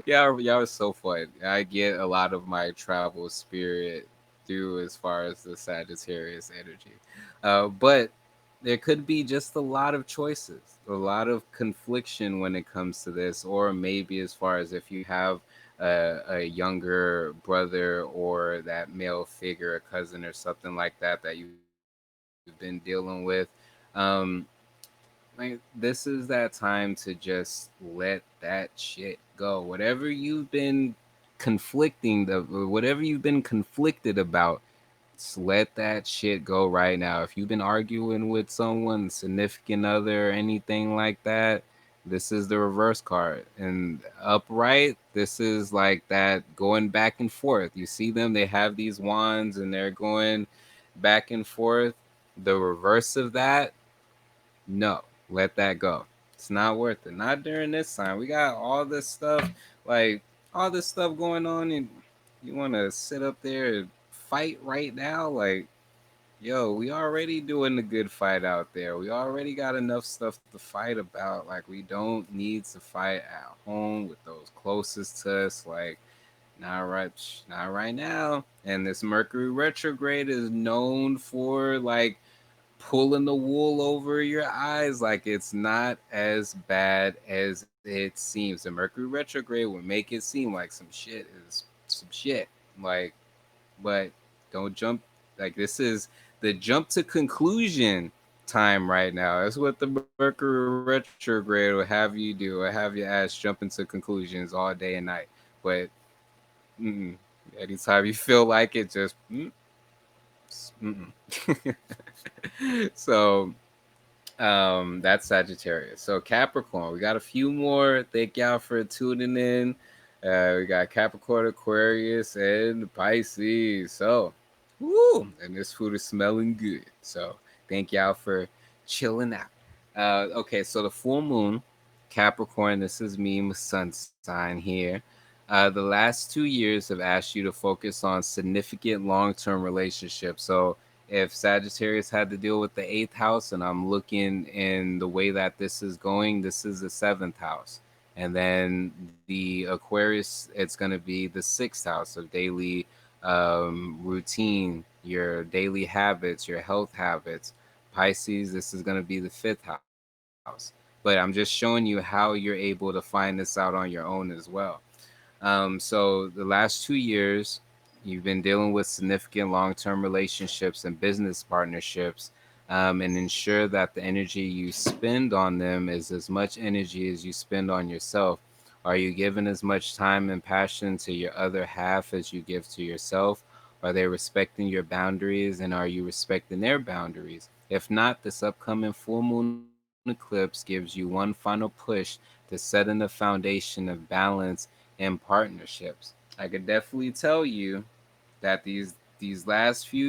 y'all are so fun. I get a lot of my travel spirit through as far as the Sagittarius energy. But there could be just a lot of choices, a lot of confliction when it comes to this, or maybe as far as if you have a younger brother or that male figure, a cousin or something like that that you've been dealing with. Um, like, this is that time to just let that shit go. Whatever you've been whatever you've been conflicted about, just let that shit go right now. If you've been arguing with someone, significant other, or anything like that, this is the reverse card. And upright, this is like that going back and forth. You see them, they have these wands and they're going back and forth. The reverse of that, no, let that go. It's not worth it. Not during this time. We got all this stuff, like all this stuff going on, and you want to sit up there and fight right now? Like, yo, we already doing the good fight out there. We already got enough stuff to fight about. Like, we don't need to fight at home with those closest to us. Like, not right now. And this Mercury retrograde is known for like pulling the wool over your eyes. Like, it's not as bad as it seems. The Mercury retrograde will make it seem like some shit is some shit. Like, but don't jump. Like, this is the jump to conclusion time right now. That's what the Mercury retrograde will have you do. Will have your ass jump into conclusions all day and night. But mm-mm. Anytime you feel like it, just mm-mm. So that's Sagittarius. So Capricorn, we got a few more. Thank y'all for tuning in. We got Capricorn, Aquarius, and Pisces. So, woo! And this food is smelling good. So thank y'all for chilling out. Okay, so the full moon, Capricorn. This is me, my sun sign here. The last 2 years have asked you to focus on significant long term relationships. So, if Sagittarius had to deal with the eighth house, and I'm looking in the way that this is going, this is the seventh house. And then the Aquarius, it's going to be the sixth house of daily routine, your daily habits, your health habits. Pisces, this is going to be the fifth house. But I'm just showing you how you're able to find this out on your own as well. So the last 2 years, you've been dealing with significant long-term relationships and business partnerships, and ensure that the energy you spend on them is as much energy as you spend on yourself. Are you giving as much time and passion to your other half as you give to yourself? Are they respecting your boundaries, and are you respecting their boundaries? If not, this upcoming full moon eclipse gives you one final push to set in a foundation of balance and partnerships. I could definitely tell you that these last few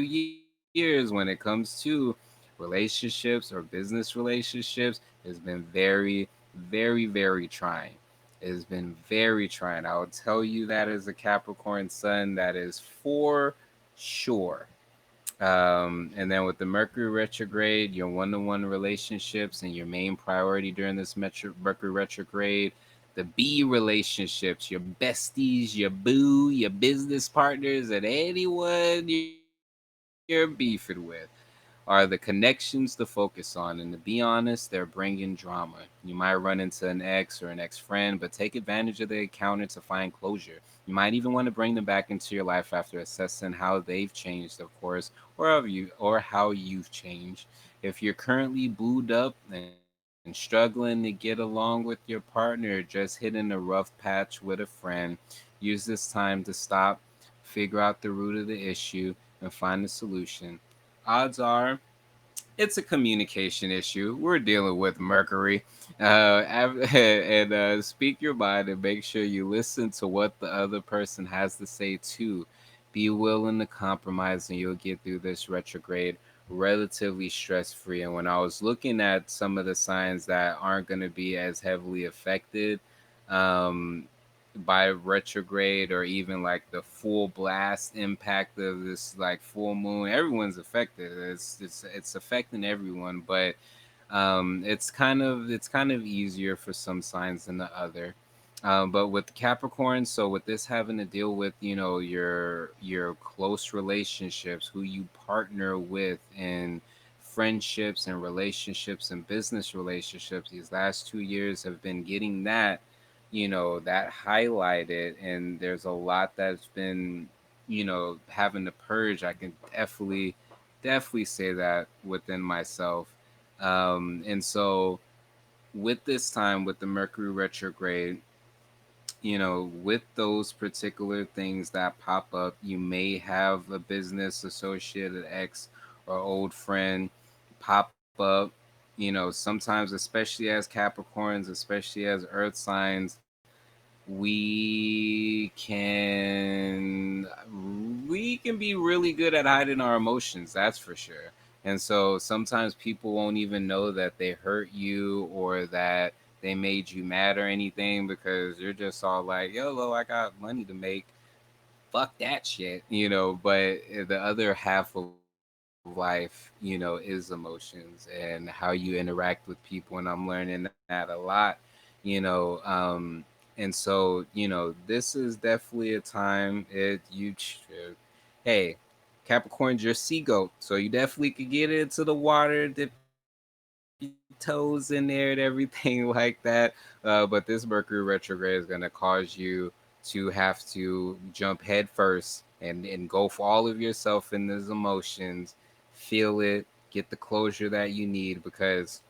years, when it comes to relationships or business relationships, has been very, very, very trying. It has been very trying. I will tell you that as a Capricorn sun, that is for sure. And then with the Mercury retrograde, your one-to-one relationships and your main priority during this Mercury retrograde, the B relationships, your besties, your boo, your business partners, and anyone you're beefing with are the connections to focus on. And to be honest, they're bringing drama. You might run into an ex or an ex friend, but take advantage of the encounter to find closure. You might even want to bring them back into your life after assessing how they've changed, of course, or how you've changed. If you're currently booed up and struggling to get along with your partner, just hitting a rough patch with a friend, use this time to stop, figure out the root of the issue, and find a solution. Odds are it's a communication issue. We're dealing with Mercury. And speak your mind and make sure you listen to what the other person has to say too. Be willing to compromise, and you'll get through this retrograde relatively stress free. And when I was looking at some of the signs that aren't going to be as heavily affected, um, by retrograde, or even like the full blast impact of this like full moon, everyone's affected. It's affecting everyone, but it's kind of easier for some signs than the other. But with Capricorn, so with this having to deal with, your close relationships, who you partner with in friendships and relationships and business relationships, these last 2 years have been getting that highlighted, and there's a lot that's been, having to purge. I can definitely say that within myself. And so with this time, with the Mercury retrograde, with those particular things that pop up, you may have a business associate, an ex or old friend pop up. Sometimes, especially as Capricorns, especially as Earth signs, we can be really good at hiding our emotions, that's for sure. And so sometimes people won't even know that they hurt you or that they made you mad or anything, because you're just all like, yo, I got money to make, fuck that shit. But the other half of life, is emotions and how you interact with people, and I'm learning that a lot. And so this is definitely a time hey, Capricorn's your sea goat, so you definitely could get into the water, dip your toes in there and everything like that. But this Mercury retrograde is going to cause you to have to jump head first and engulf all of yourself in those emotions, feel it, get the closure that you need, because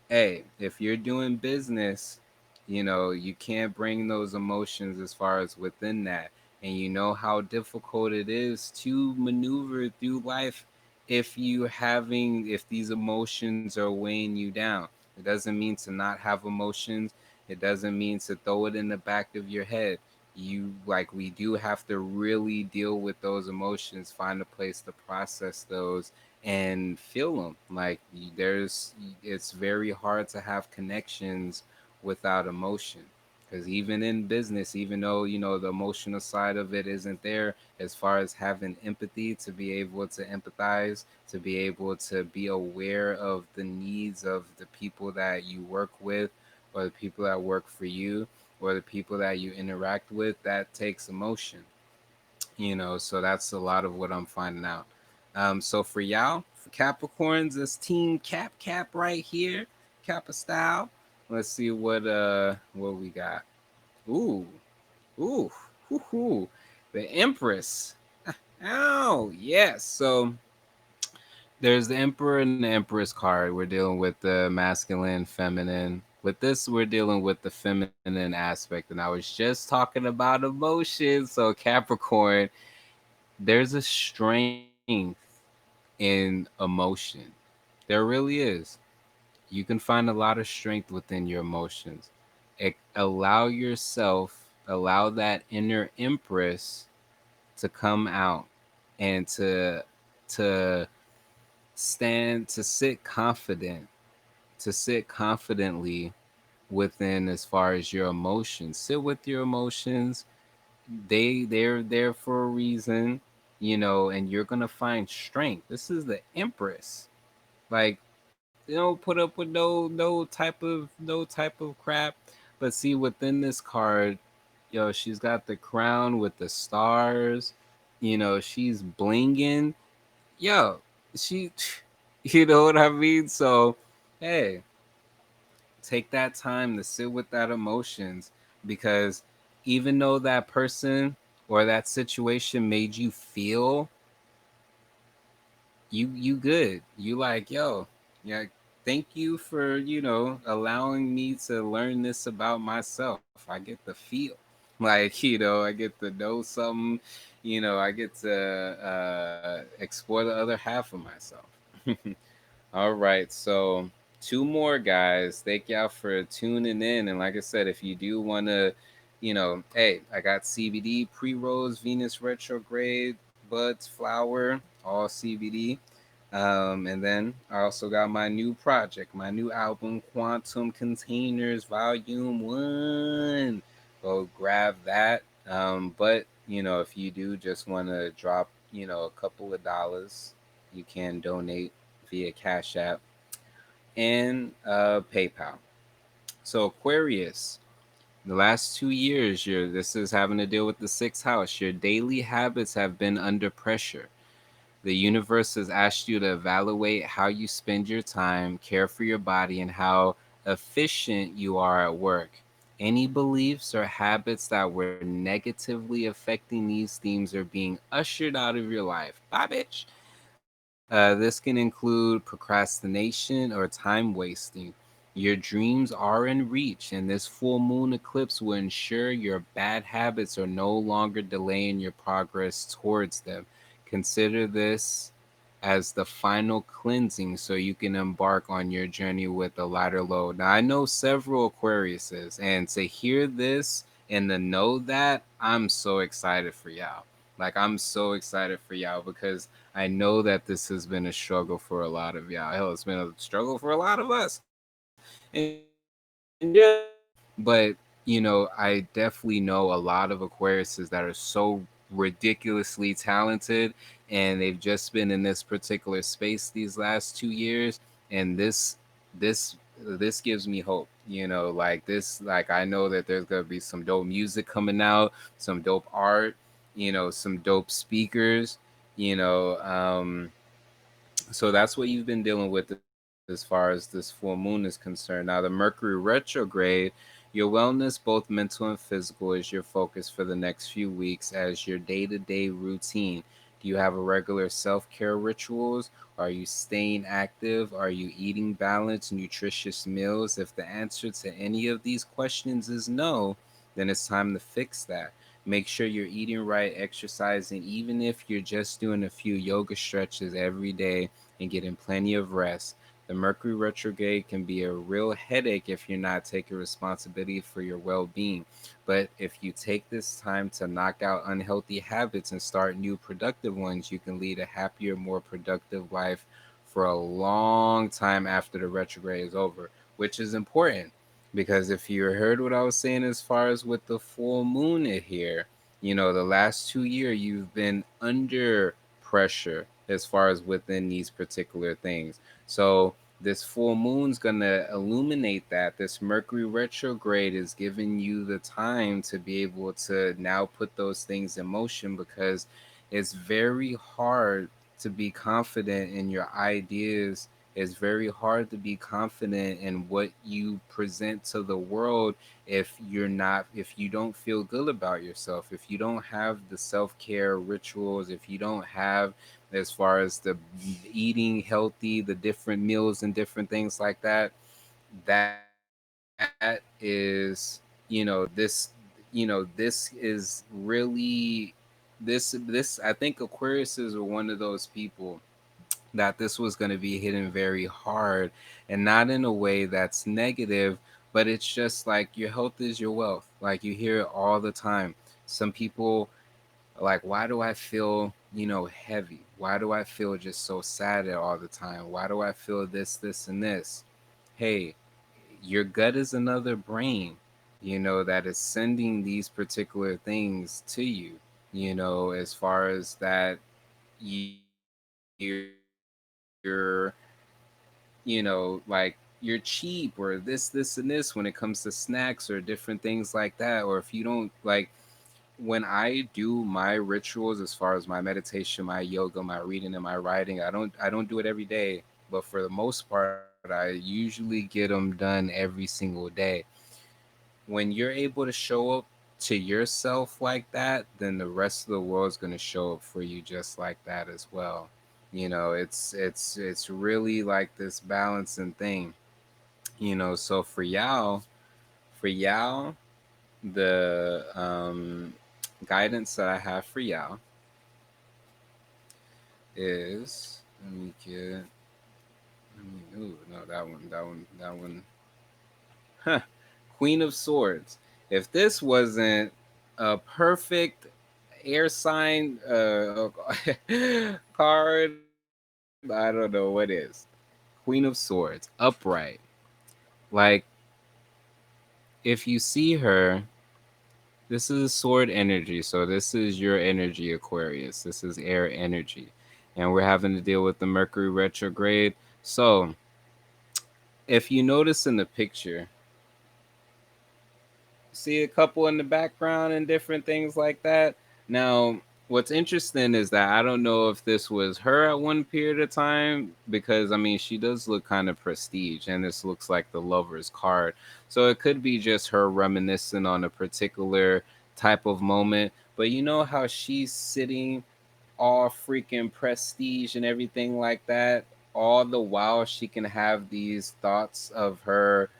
hey, if you're doing business, you can't bring those emotions as far as within that. And you know how difficult it is to maneuver through life if these emotions are weighing you down. It doesn't mean to not have emotions. It doesn't mean to throw it in the back of your head. We do have to really deal with those emotions, find a place to process those and feel them. It's very hard to have connections without emotion. Because even in business, even though, the emotional side of it isn't there, as far as having empathy, to be able to empathize, to be able to be aware of the needs of the people that you work with, or the people that work for you, or the people that you interact with, that takes emotion. So that's a lot of what I'm finding out. So for y'all, for Capricorns, this Team Cap right here, Kappa style. Let's see what we got. Ooh, ooh, hoo. The Empress. Oh, yes. So there's the Emperor and the Empress card. We're dealing with the masculine, feminine. With this, we're dealing with the feminine aspect. And I was just talking about emotions. So Capricorn, there's a strength in emotion. There really is. You can find a lot of strength within your emotions. Allow that inner empress to come out and to to sit confidently within, as far as your emotions. Sit with your emotions. They're there for a reason, and you're gonna find strength. This is the empress. Like, put up with no type of crap. But see, within this card, she's got the crown with the stars. She's blinging. Yo, she, you know what I mean. So, hey, take that time to sit with that emotions, because even though that person or that situation made you feel, you good. You like, yo, yeah, thank you for, allowing me to learn this about myself. I get the feel. Like, I get to know something, I get to explore the other half of myself. All right, so two more, guys. Thank y'all for tuning in. And like I said, if you do want to, hey, I got CBD, pre-rolls, Venus retrograde, buds, flower, all CBD. And then I also got my new project, my new album, Quantum Containers Volume 1. Go grab that. But, if you do just want to drop, a couple of dollars, you can donate via Cash App and PayPal. So Aquarius, the last 2 years, this is having to deal with the sixth house. Your daily habits have been under pressure. The universe has asked you to evaluate how you spend your time, care for your body, and how efficient you are at work. Any beliefs or habits that were negatively affecting these themes are being ushered out of your life. Bye, bitch. This can include procrastination or time wasting. Your dreams are in reach, and this full moon eclipse will ensure your bad habits are no longer delaying your progress towards them. Consider this as the final cleansing so you can embark on your journey with a lighter load. Now, I know several Aquariuses, and to hear this and to know that, I'm so excited for y'all. Like, I'm so excited for y'all, because I know that this has been a struggle for a lot of y'all. Hell, it's been a struggle for a lot of us in general. But, I definitely know a lot of Aquariuses that are so ridiculously talented, and they've just been in this particular space these last 2 years. And this gives me hope. Like this, like I know that there's gonna be some dope music coming out, some dope art, some dope speakers, you know. So that's what you've been dealing with as far as this full moon is concerned. Now, the Mercury retrograde, your wellness, both mental and physical, is your focus for the next few weeks as your day-to-day routine. Do you have a regular self-care rituals? Are you staying active? Are you eating balanced, nutritious meals? If the answer to any of these questions is no, then it's time to fix that. Make sure you're eating right, exercising, even if you're just doing a few yoga stretches every day, and getting plenty of rest. The Mercury retrograde can be a real headache if you're not taking responsibility for your well being. But if you take this time to knock out unhealthy habits and start new productive ones, you can lead a happier, more productive life for a long time after the retrograde is over, which is important. Because if you heard what I was saying as far as with the full moon in here, the last 2 years you've been under pressure as far as within these particular things. So this full moon's gonna illuminate that. This Mercury retrograde is giving you the time to be able to now put those things in motion, because it's very hard to be confident in your ideas. It's very hard to be confident in what you present to the world if you don't feel good about yourself, if you don't have the self-care rituals, if you don't have, as far as the eating healthy, the different meals and different things like that. That is, this is really, this I think Aquariuses are one of those people that this was going to be hitting very hard, and not in a way that's negative, but it's just like your health is your wealth. Like, you hear it all the time. Some people like, why do I feel, heavy? Why do I feel just so sad all the time? Why do I feel this and this? Hey, your gut is another brain, that is sending these particular things to you, as far as that you're, like, you're cheap, or this and this when it comes to snacks or different things like that. Or if you don't, like, when I do my rituals, as far as my meditation, my yoga, my reading and my writing, I don't do it every day, but for the most part I usually get them done every single day. When you're able to show up to yourself like that, then the rest of the world's going to show up for you just like that as well. It's really like this balancing thing. So for y'all, the guidance that I have for y'all is, let me get, ooh, no, that one. Huh. Queen of Swords. If this wasn't a perfect air sign card, I don't know what is. Queen of Swords, upright. Like, if you see her, this is sword energy. So this is your energy, Aquarius. This is air energy. And we're having to deal with the Mercury retrograde. So if you notice in the picture, see a couple in the background and different things like that. Now, what's interesting is that I don't know if this was her at one period of time, because I mean, she does look kind of prestige, and this looks like the Lover's card. So it could be just her reminiscing on a particular type of moment. But you know how she's sitting all freaking prestige and everything like that, all the while she can have these thoughts of her,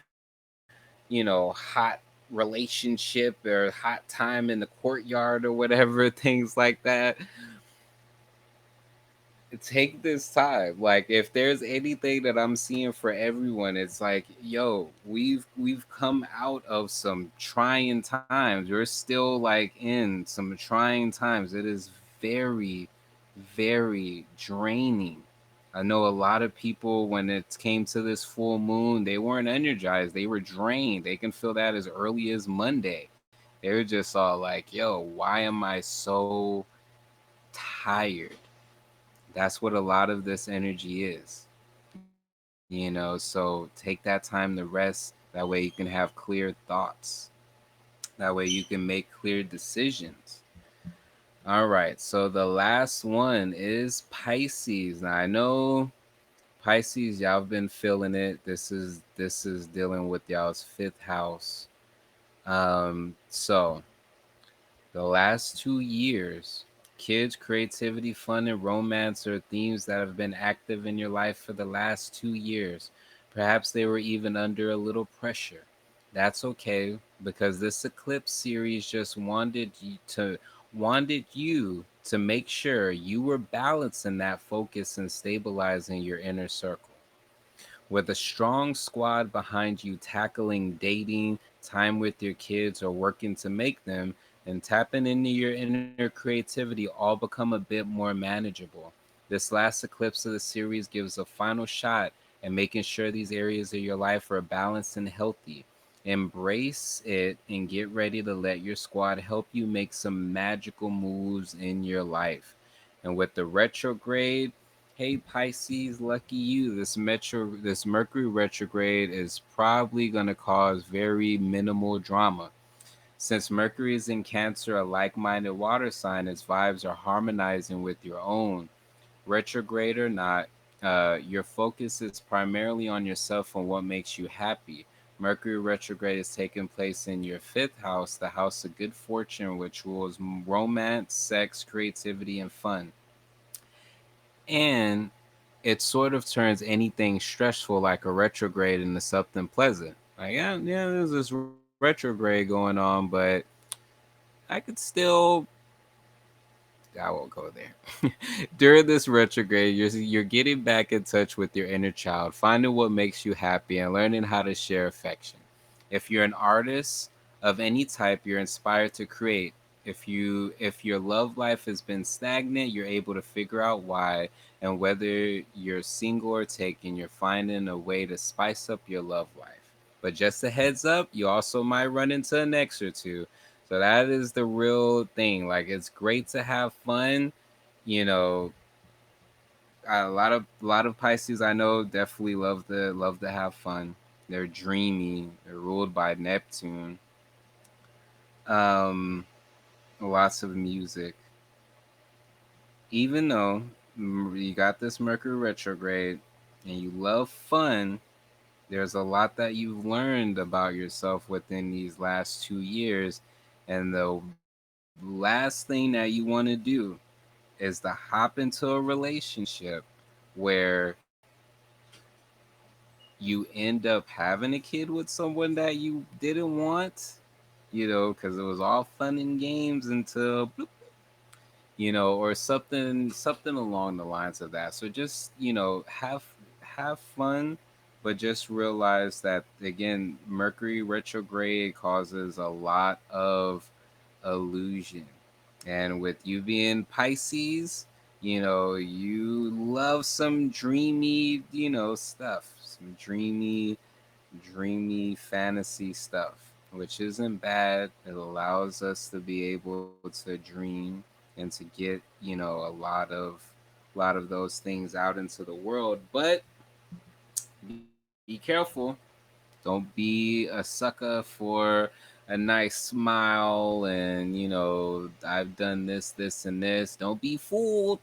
hot relationship or hot time in the courtyard or whatever, things like that. Take this time. Like, if there's anything that I'm seeing for everyone, it's like, yo, we've come out of some trying times. We're still like in some trying times. It is very, very draining. I know a lot of people, when it came to this full moon, they weren't energized. They were drained. They can feel that as early as Monday. They were just all like, yo, why am I so tired? That's what a lot of this energy is. So take that time to rest. That way you can have clear thoughts. That way you can make clear decisions. All right. So the last one is Pisces. Now I know Pisces, y'all have been feeling it. This is dealing with y'all's fifth house. So the last 2 years, kids, creativity, fun, and romance are themes that have been active in your life for the last 2 years. Perhaps they were even under a little pressure. That's okay, because this eclipse series just wanted you to make sure you were balancing that focus and stabilizing your inner circle. With a strong squad behind you tackling dating, time with your kids, or working to make them, and tapping into your inner creativity all become a bit more manageable. This last eclipse of the series gives a final shot at making sure these areas of your life are balanced and healthy. Embrace it and get ready to let your squad help you make some magical moves in your life. And with the retrograde, hey Pisces, lucky you. This Mercury retrograde is probably going to cause very minimal drama. Since Mercury is in Cancer, a like-minded water sign, its vibes are harmonizing with your own. Retrograde or not, your focus is primarily on yourself and what makes you happy. Mercury retrograde is taking place in your fifth house, the house of good fortune, which rules romance, sex, creativity, and fun. And it sort of turns anything stressful like a retrograde into something pleasant. Like, yeah, there's this retrograde going on, but I could still I won't go there. During this retrograde, you're getting back in touch with your inner child, finding what makes you happy, and learning how to share affection. If you're an artist of any type, you're inspired to create. If your love life has been stagnant, you're able to figure out why, and whether you're single or taken, you're finding a way to spice up your love life. But just a heads up, you also might run into an ex or two. So that is the real thing. Like it's great to have fun, you know. A lot of Pisces I know definitely love to have fun. They're dreamy. They're ruled by Neptune. Um, Lots of music. Even though you got this Mercury retrograde and you love fun, there's a lot that you've learned about yourself within these last 2 years, and the last thing that you want to do is to hop into a relationship where you end up having a kid with someone that you didn't want, because it was all fun and games until bloop, or something along the lines of that. So just have fun, but just realize that again, Mercury retrograde causes a lot of illusion, and with you being Pisces, you love some dreamy, stuff, some dreamy fantasy stuff, which isn't bad. It allows us to be able to dream and to get, a lot of those things out into the world. But be careful. Don't be a sucker for a nice smile and, I've done this and this. Don't be fooled.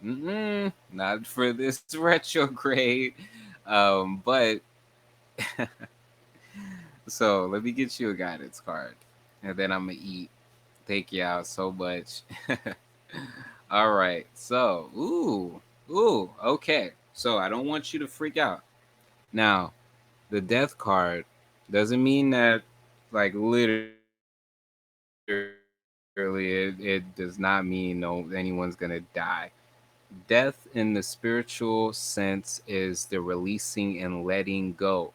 Not for this retrograde. But so let me get you a guidance card, and then I'm gonna eat. Thank y'all so much. All right. So, okay. So I don't want you to freak out. Now, the death card doesn't mean that, like, literally, it does not mean anyone's gonna die. Death in the spiritual sense is the releasing and letting go.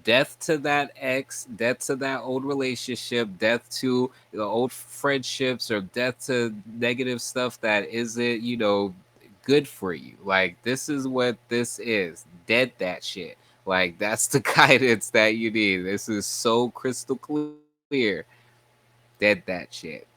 Death to that ex, death to that old relationship, death to the old friendships, or death to negative stuff that isn't, good for you. Like, this is what this is. Dead that shit. Like, that's the guidance that you need. This is so crystal clear. Dead that shit.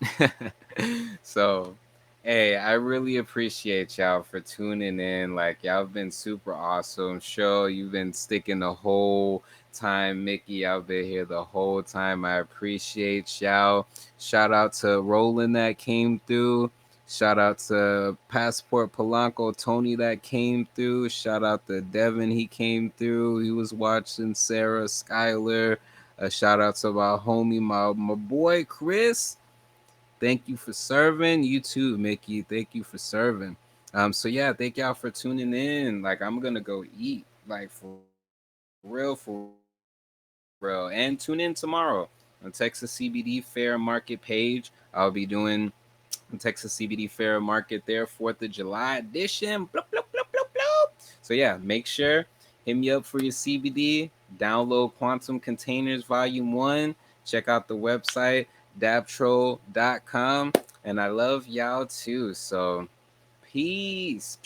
So, hey, I really appreciate y'all for tuning in. Like, y'all been super awesome. Show you've been sticking the whole time. Mickey, I've been here the whole time. I appreciate y'all. Shout out to Roland that came through. Shout out to Passport Polanco, Tony that came through. Shout out to Devin, he came through. He was watching Sarah, Skylar. A shout out to my homie, my boy Chris. Thank you for serving. You too, Mickey. Thank you for serving. So yeah, thank y'all for tuning in. Like, I'm gonna go eat. Like, for real. And tune in tomorrow on Texas CBD Fair Market page. I'll be doing Texas CBD Fair Market there, 4th of July edition. Bloop, bloop, bloop, bloop, bloop. So yeah, make sure, hit me up for your CBD. Download Quantum Containers Volume 1. Check out the website, dabtroll.com. And I love y'all too. So peace.